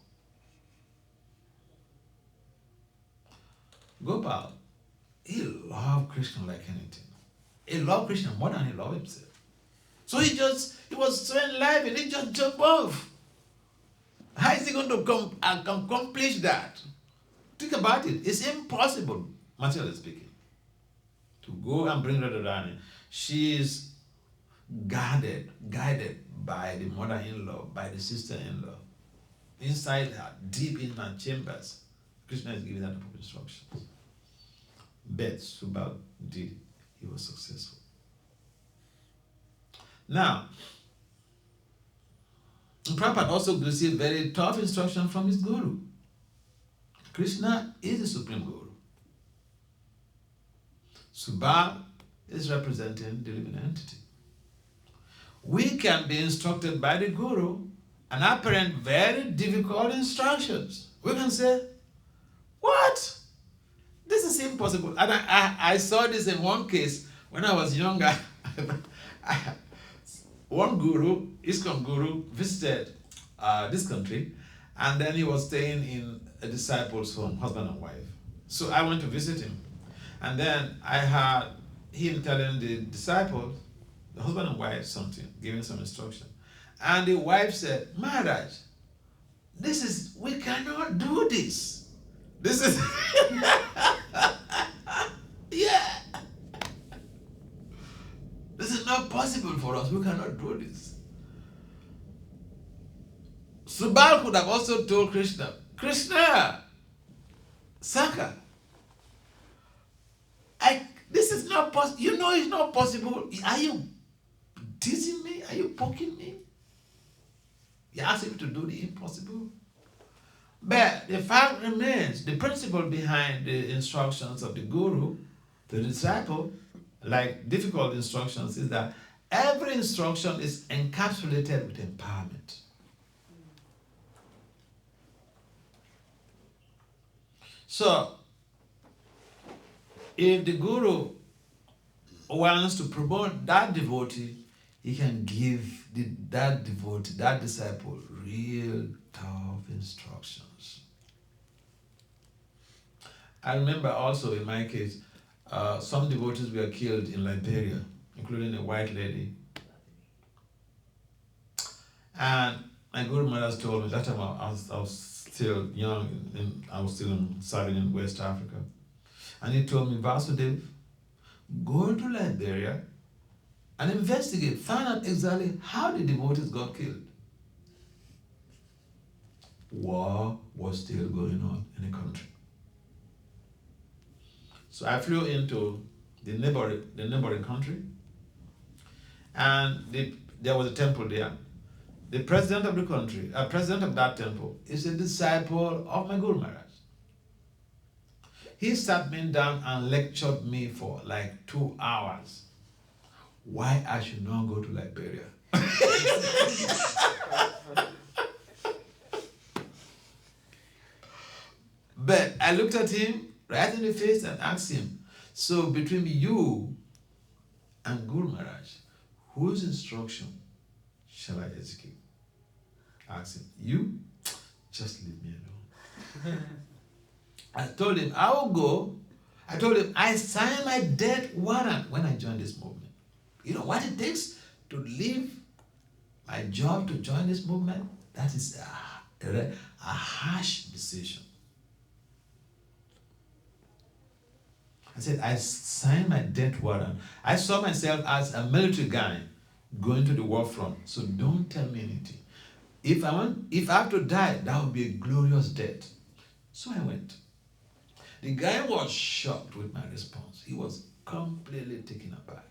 Gopal, he loved Krishna like anything. He loved Krishna more than he loved himself. So he was so enlivened, he just jumped off. How is he going to accomplish that? Think about it. It's impossible, materially speaking, to go and bring Radharani. She is guided by the mother-in-law, by the sister-in-law. Inside her, deep in her chambers, Krishna is giving her the proper instructions. But Subal did it. He was successful. Now, Prabhupada also received very tough instruction from his guru. Krishna is the supreme guru. Subal is representing the living entity. We can be instructed by the guru and apparent very difficult instructions. We can say, what? This is impossible. And I saw this in one case when I was younger. One guru, ISKCON guru, visited this country, and then he was staying in a disciple's home, husband and wife. So I went to visit him. And then I heard him telling the disciples, the husband and wife, something, giving some instruction. And the wife said, Maharaj, we cannot do this. This is, yeah. This is not possible for us. We cannot do this. Subal could have also told Krishna, Saka, this is not possible. You know it's not possible. Are you teasing me? Are you poking me? You ask him to do the impossible. But the fact remains, the principle behind the instructions of the guru to the disciple, like difficult instructions, is that every instruction is encapsulated with empowerment. So, if the guru wants to promote that devotee, he can give that devotee, that disciple, real tough instructions. I remember also in my case, some devotees were killed in Liberia, including a white lady. And my guru Maharaj told me, that time I was still young, and I was still serving in West Africa. And he told me, Vasudeva, go to Liberia and investigate, find out exactly how the devotees got killed. War was still going on in the country. So I flew into the neighboring country, and there was a temple there. The president of the country, president of that temple, is a disciple of my Guru Maharaj. He sat me down and lectured me for like 2 hours why I should not go to Liberia. But I looked at him right in the face and asked him, so between you and Guru Maharaj, whose instruction shall I execute? I asked him, you? Just leave me alone. I told him, I will go. I told him, I signed my death warrant when I joined this movement. You know what it takes to leave my job to join this movement? That is a harsh decision. I said, I signed my death warrant. I saw myself as a military guy going to the war front. So don't tell me anything. If I have to die, that would be a glorious death. So I went. The guy was shocked with my response. He was completely taken aback.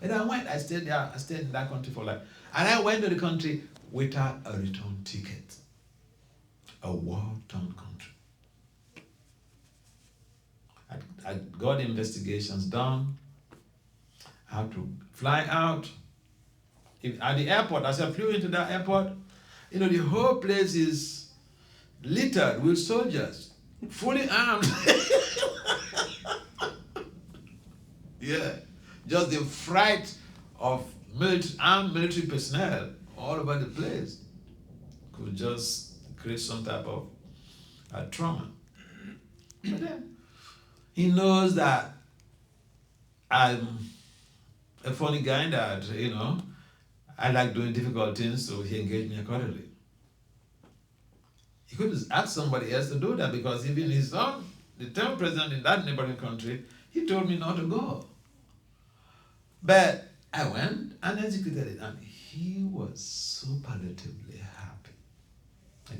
But I went, I stayed there, I stayed in that country for life. And I went to the country without a return ticket. A war-torn country. I got investigations done. I have to fly out. At the airport, as I flew into that airport, the whole place is littered with soldiers, fully armed. Yeah, just the fright of armed military personnel all over the place could just create some type of trauma. But then he knows that I'm a funny guy that, I like doing difficult things, so he engaged me accordingly. He could just ask somebody else to do that because even his son, the term president in that neighboring country, he told me not to go. But I went and executed it, and he was superlatively happy. I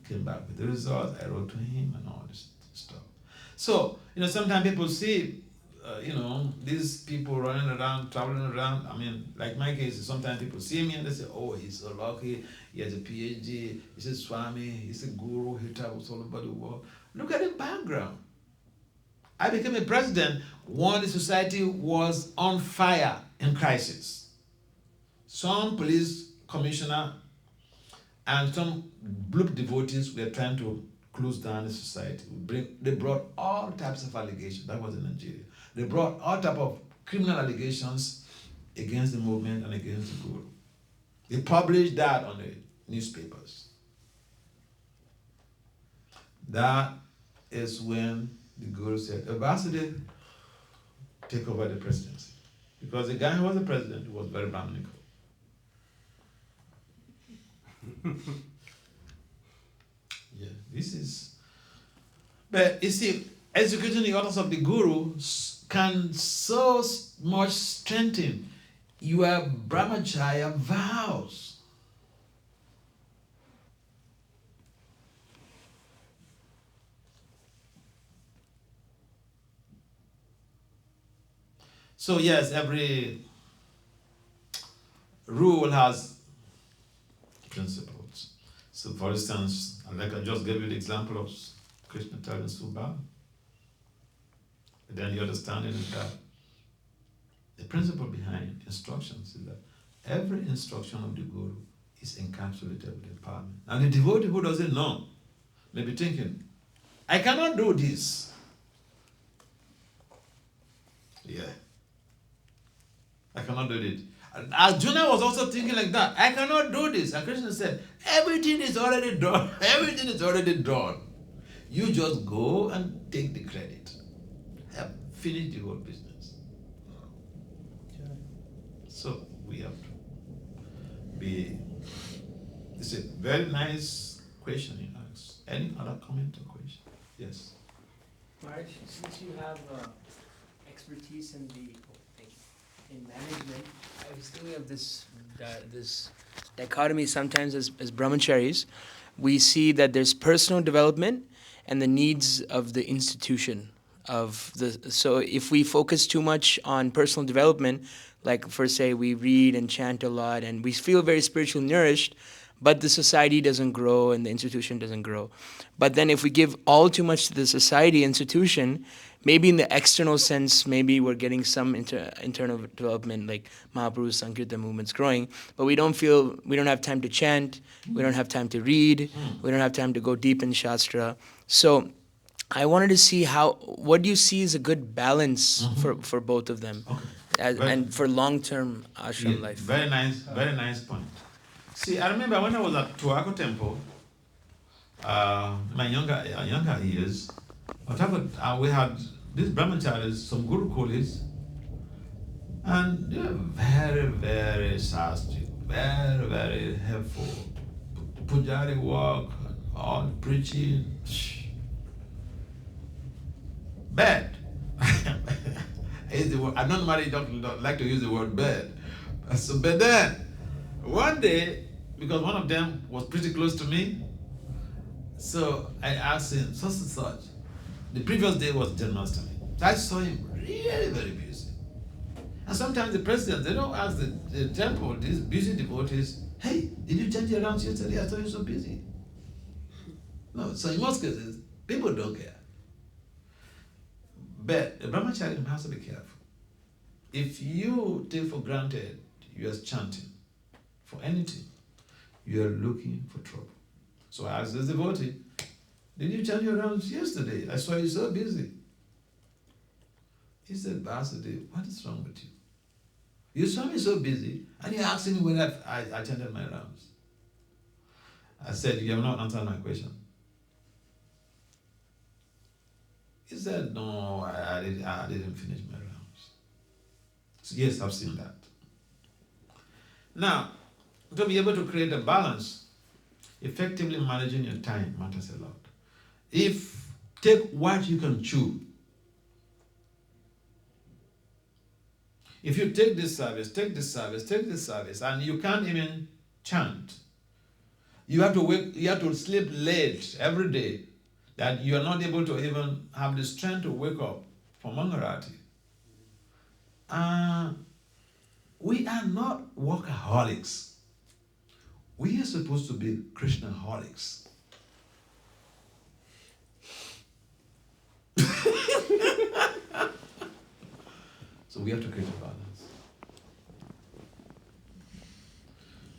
came back with the results, I wrote to him and all this stuff. So, sometimes people see, these people running around, traveling around. I mean, like my case, sometimes people see me and they say, oh, he's so lucky, he has a PhD, he's a Swami, he's a guru, he travels all over the world. Look at the background. I became a president when the society was on fire in crisis. Some police commissioner and some bloop devotees were trying to close down the society. They brought all types of allegations. That was in Nigeria. They brought all types of criminal allegations against the movement and against the guru. They published that on the newspapers. That is when the guru said, Vasudeva, take over the presidency. Because the guy who was the president was very Brahminical. Yeah, this is... But you see, executing the orders of the guru can so much strengthen your Brahmacharya vows. So yes, every rule has principles. So for instance, like I just gave you the example of Krishna telling Subha, then the understanding is that the principle behind instructions is that every instruction of the Guru is encapsulated with empowerment. And the devotee who doesn't know may be thinking, I cannot do this. Yeah. I cannot do it. Arjuna was also thinking like that. I cannot do this. And Krishna said, everything is already done. Everything is already done. You just go and take the credit. Have finished the whole business. So we have to be... It's a very nice question you asked. Any other comment or question? Yes. Maharaj, since you have expertise in management, I still have this dichotomy sometimes as brahmacharis. We see that there's personal development and the needs of the institution. So if we focus too much on personal development, like for say we read and chant a lot and we feel very spiritually nourished, but the society doesn't grow and the institution doesn't grow. But then if we give all too much to the society, institution, maybe in the external sense, maybe we're getting some internal development, like Mahaprabhu's Sankirtan movement's growing, but we don't have time to chant, we don't have time to read, we don't have time to go deep in Shastra. So I wanted to see what do you see as a good balance for both of them, and for long-term ashram life? Very nice point. See, I remember when I was at Tuaco Temple, my younger years, we had these brahmacharis, some guru coolies, and they were very, very sastri, very, very helpful. Pujari work, all preaching. Bad. I don't like to use the word bad. So, but then, one day, because one of them was pretty close to me, so I asked him, such and such. The previous day was Janmashtami. I saw him really very busy. And sometimes the presidents, they don't ask the temple, these busy devotees, hey, did you change your rounds yesterday? I thought you were so busy. No, so in most cases, people don't care. But the Brahmachari has to be careful. If you take for granted you are chanting for anything, you are looking for trouble. So I asked this devotee, did you chant your rounds yesterday? I saw you so busy. He said, Vasudeva, what is wrong with you? You saw me so busy, and you're asking me whether I chanted my rounds. I said, you have not answered my question. He said, no, I didn't finish my rounds. So yes, I've seen that. Now, to be able to create a balance, effectively managing your time matters a lot. Take what you can chew. If you take this service, and you can't even chant, you have to sleep late every day, that you are not able to even have the strength to wake up for Mangarati. We are not workaholics. We are supposed to be Krishnaholics. So we have to create a balance.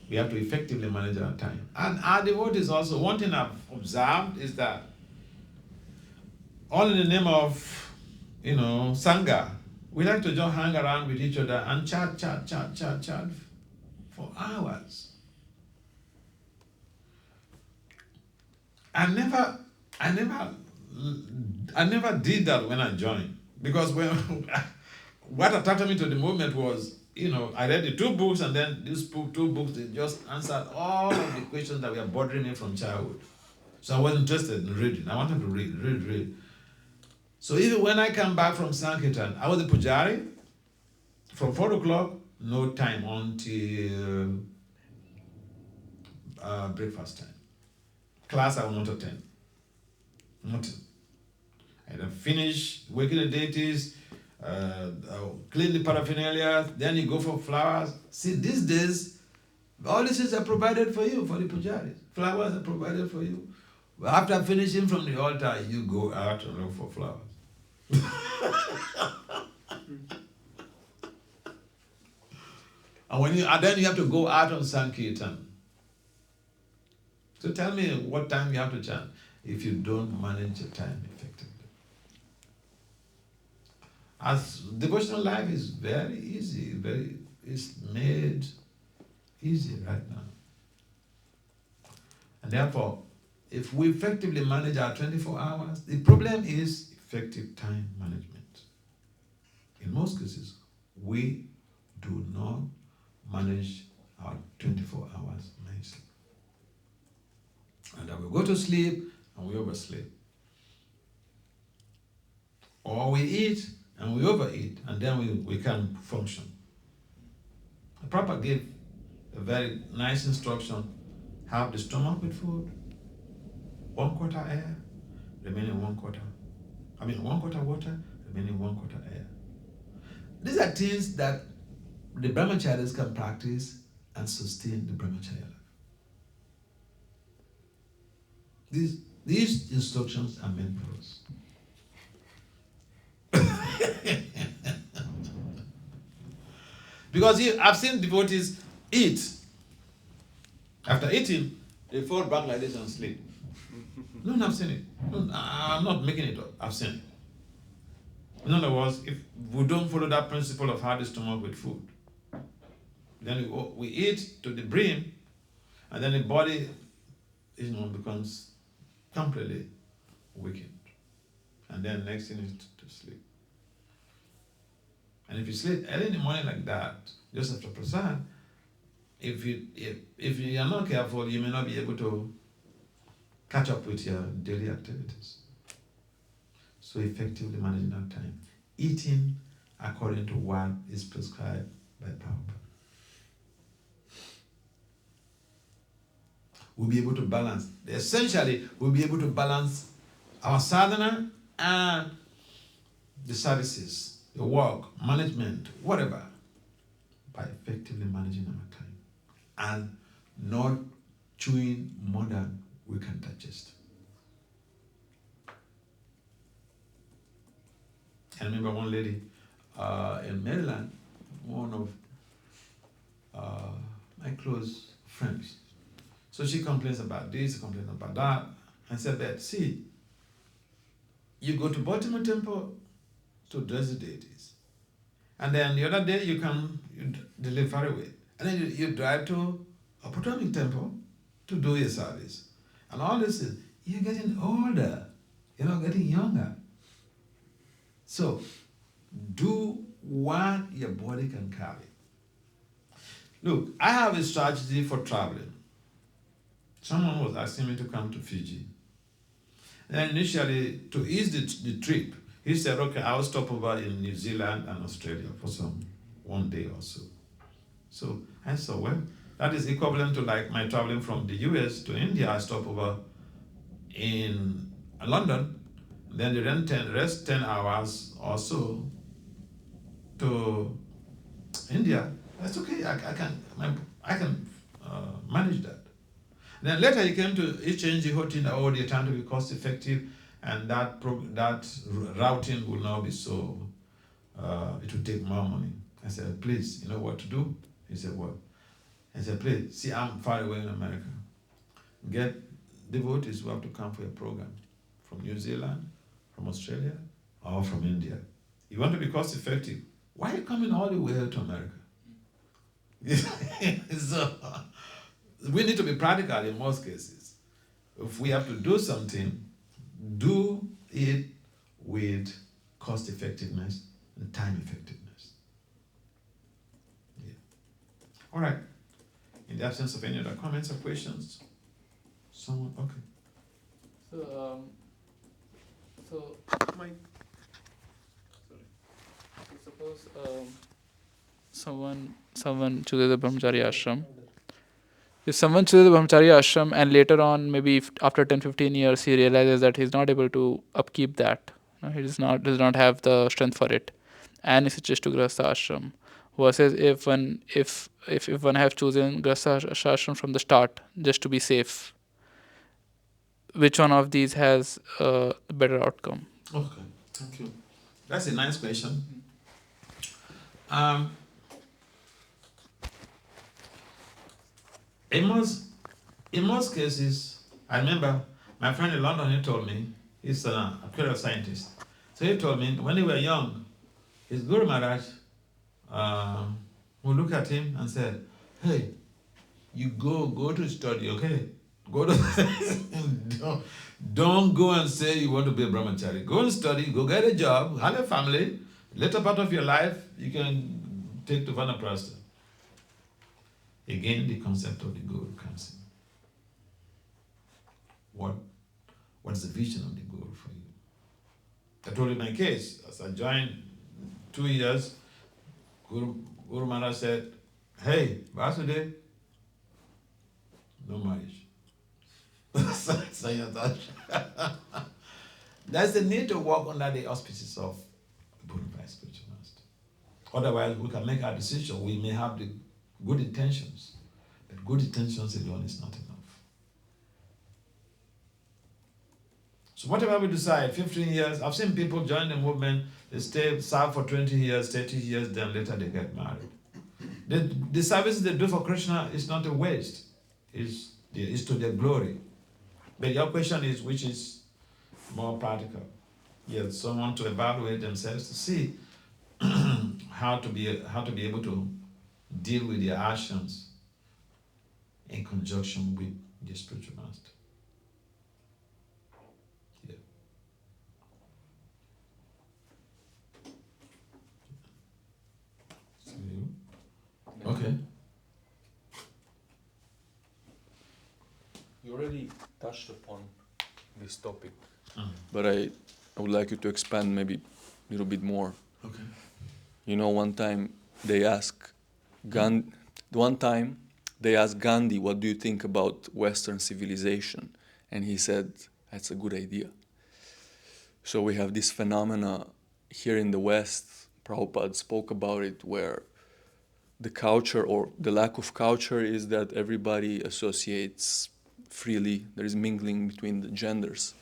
We have to effectively manage our time. And our devotees also, one thing I've observed is that all in the name of, Sangha, we like to just hang around with each other and chat for hours. I never did that when I joined, because what attracted me to the movement was, I read the 2 books, and then these 2 books, they just answered all of the questions that were bothering me from childhood. So I was interested in reading. I wanted to read. So even when I come back from Sankirtan, I was a pujari. From 4 o'clock, no time until breakfast time. Class I will not attend. Nothing. I then finish waking the deities, clean the paraphernalia, then you go for flowers. See, these days, all these things are provided for you, for the pujaris. Flowers are provided for you. After finishing from the altar, you go out and look for flowers. And then you have to go out on Sankirtan. So tell me what time you have to chant if you don't manage your time effectively. As devotional life is very easy, it's made easy right now. And therefore, if we effectively manage our 24 hours, the problem is effective time management. In most cases, we do not manage our 24 hours nicely. And then we go to sleep and we oversleep. Or we eat and we overeat, and then we can't function. The Prabhupada gave a very nice instruction: have the stomach with food, 1/4 air, remaining 1/4. 1/4 water, remaining 1/4 air. These are things that the Brahmacharis can practice and sustain the Brahmacharya life. These instructions are meant for us. Because I've seen devotees eat. After eating, they fall back like this and sleep. No, I've seen it. No, I'm not making it up. I've seen it. In other words, if we don't follow that principle of hard stomach with food, then we eat to the brim, and then the body becomes completely weakened. And then next thing is to sleep. And if you sleep early in the morning like that, just after prasad, if you are not careful, you may not be able to catch up with your daily activities. So effectively managing our time, eating according to what is prescribed by Prabhupada. We'll be able to balance. Essentially, we'll be able to balance our sadhana and the services, the work, management, whatever, by effectively managing our time and not chewing more than we can digest. I remember one lady in Maryland, one of my close friends. So she complains about this, complains about that. I said that, see, you go to Baltimore Temple to address the deities. And then the other day you live far away. And then you drive to a Potomac Temple to do your service. And all this is, you're getting older. You're not getting younger. So, do what your body can carry. Look, I have a strategy for traveling. Someone was asking me to come to Fiji. And initially, to ease the trip, he said, okay, I'll stop over in New Zealand and Australia for one day or so. So I said, well, that is equivalent to like my traveling from the US to India. I stop over in London, then the rest 10 hours or so to India. That's okay, I can manage that. Then later he came to change the whole thing, oh, they're trying to be cost effective, and that routing will now be so, it will take more money. I said, please, you know what to do? He said, what? I said, please, see, I'm far away in America. Get devotees who have to come for a program from New Zealand, from Australia, or from India. You want to be cost effective? Why are you coming all the way to America? So, we need to be practical in most cases. If we have to do something, do it with cost effectiveness and time effectiveness. Yeah. All right. In the absence of any other comments or questions, someone, okay. So Mike. suppose someone chooses the Brahmachari ashram. If someone chooses the Brahmachari ashram and later on, maybe after 10-15 years, he realizes that he's not able to upkeep that, he does not have the strength for it, and he switches to Grahastha ashram, versus if one has chosen Grahastha ashram from the start just to be safe, which one of these has a better outcome? Okay, thank you. That's a nice question. In most cases, I remember my friend in London, he told me, he's an aquarium scientist. So he told me when they were young, his Guru Maharaj would look at him and said, hey, you go to study, okay? Go to don't go and say you want to be a brahmachari. Go and study, go get a job, have a family. Later part of your life, you can take to Vanaprastha. Again, the concept of the guru comes in. What is the vision of the guru for you? I told you my case. As I joined 2 years, Guru Maharaj said, hey, Vasudeva, no marriage. There's the need to work under the auspices of a bona fide spiritual master. Otherwise, we can make our decision. We may have the good intentions, but good intentions alone is not enough. So whatever we decide, 15 years, I've seen people join the movement, they serve for 20 years, 30 years, then later they get married. The services they do for Krishna is not a waste, it's to their glory. But your question is, which is more practical? Yes, someone to evaluate themselves to see how to be able to deal with their actions in conjunction with the spiritual master. Yeah. So okay. You already touched upon this topic, but I would like you to expand maybe a little bit more. Okay. You know, one time they asked Gandhi, what do you think about Western civilization? And he said, that's a good idea. So we have this phenomena here in the West, Prabhupada spoke about it, where the culture or the lack of culture is that everybody associates freely. There is mingling between the genders.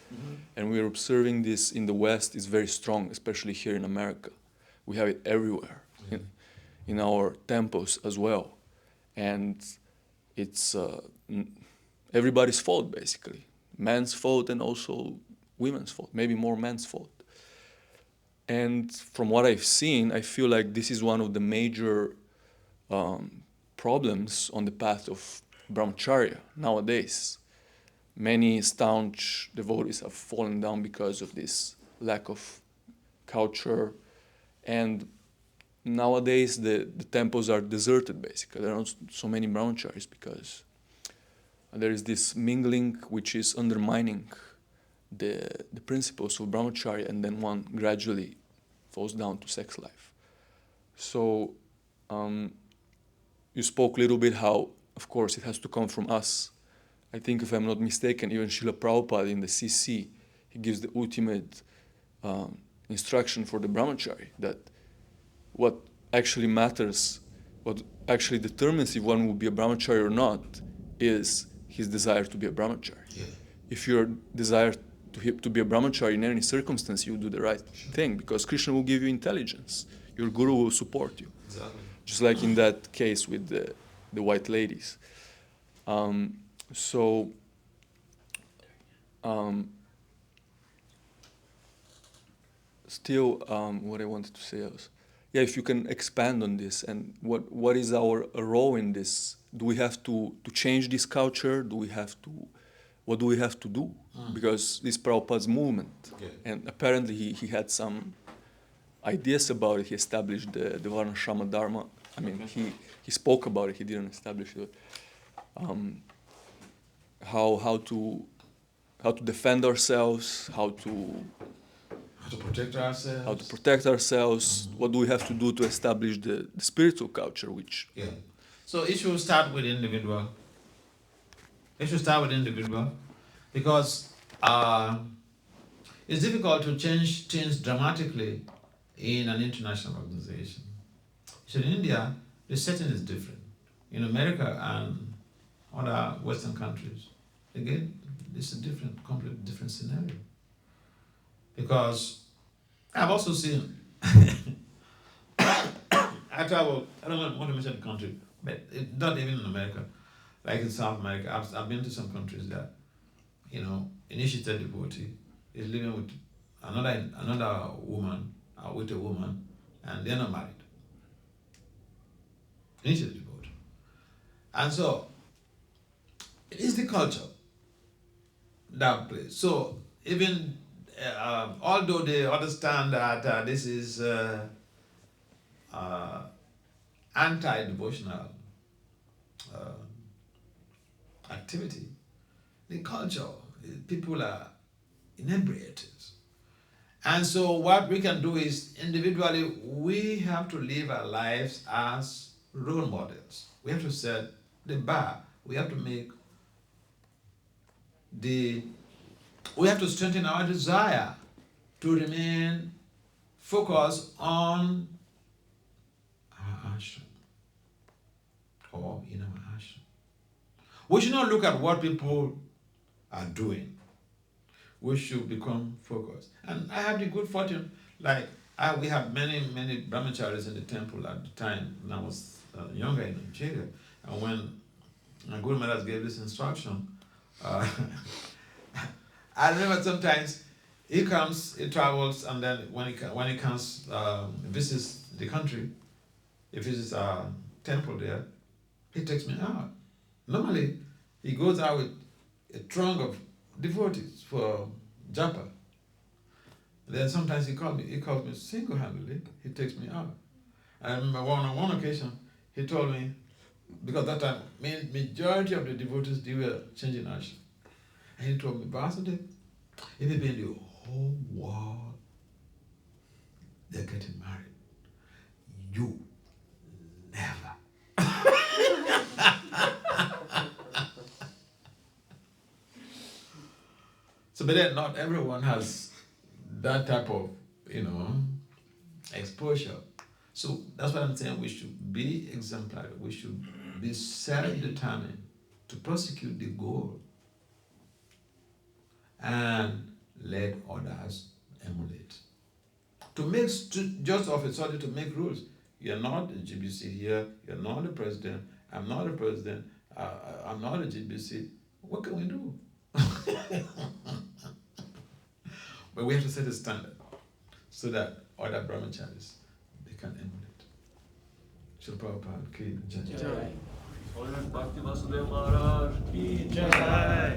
And we're observing this in the West is very strong, especially here in America. We have it everywhere, in our temples as well. And it's everybody's fault, basically. Men's fault and also women's fault, maybe more men's fault. And from what I've seen, I feel like this is one of the major problems on the path of Brahmacharya nowadays. Many staunch devotees have fallen down because of this lack of culture. And nowadays, the temples are deserted, basically. There are not so many brahmacharis because there is this mingling which is undermining the principles of brahmacharya, and then one gradually falls down to sex life. So you spoke a little bit how, of course, it has to come from us. I think, if I'm not mistaken, even Srila Prabhupada in the CC, he gives the ultimate instruction for the brahmachari, that what actually matters, what actually determines if one will be a brahmachari or not, is his desire to be a brahmachari. Yeah. If your desire to be a brahmachari in any circumstance, you do the right thing, because Krishna will give you intelligence. Your guru will support you. Exactly. Just like in that case with the white ladies. Still, what I wanted to say was, if you can expand on this, and what is our role in this? Do we have to change this culture? What do we have to do? Because this Prabhupada's movement, and apparently he had some ideas about it. He established the Varnashrama Dharma. I mean, he spoke about it. He didn't establish it. How to defend ourselves, how to protect ourselves. How to protect ourselves. What do we have to do to establish the spiritual culture, which... Yeah. So it should start with individual. It should start with individual, because it's difficult to change things dramatically in an international organization. So in India, the setting is different. In America and other Western countries, again, it's a completely different scenario. Because I've also seen, I travel, I don't want to mention the country, but not even in America, like in South America. I've been to some countries that, initiated devotee is living with another woman, with a woman, and they're not married. Initiated devotee. And so, it is the culture that plays. So, even although they understand that this is anti-devotional activity, the culture, people are inebriated. And so what we can do is, individually, we have to live our lives as role models. We have to set the bar. We have to we have to strengthen our desire to remain focused on our ashram, or in our ashram. We should not look at what people are doing. We should become focused. And I have the good fortune, we have many brahmacharis in the temple at the time when I was younger in Nigeria. And when my Guru Maharaj gave this instruction, I remember sometimes he travels, and then when he comes, visits the country, he visits our temple there, he takes me out. Normally, he goes out with a throng of devotees for japa. Then sometimes he calls me single-handedly, he takes me out. I remember on one occasion, he told me, because that time, majority of the devotees, they were changing ashram. And he told me, Vasudeva, if it be in the whole world, they're getting married. You never. So, but then not everyone has that type of, exposure. So that's what I'm saying. We should be exemplary. We should be self-determined to prosecute the goal and let others emulate. To make, just off a sudden, to make rules. You're not a GBC here, you're not a president, I'm not a president, I'm not a GBC. What can we do? But we have to set a standard so that other brahmacharis, they can emulate. Srila Prabhupada ki jai. Jai. Bhakti Vasudeva Maharaj ki Jai.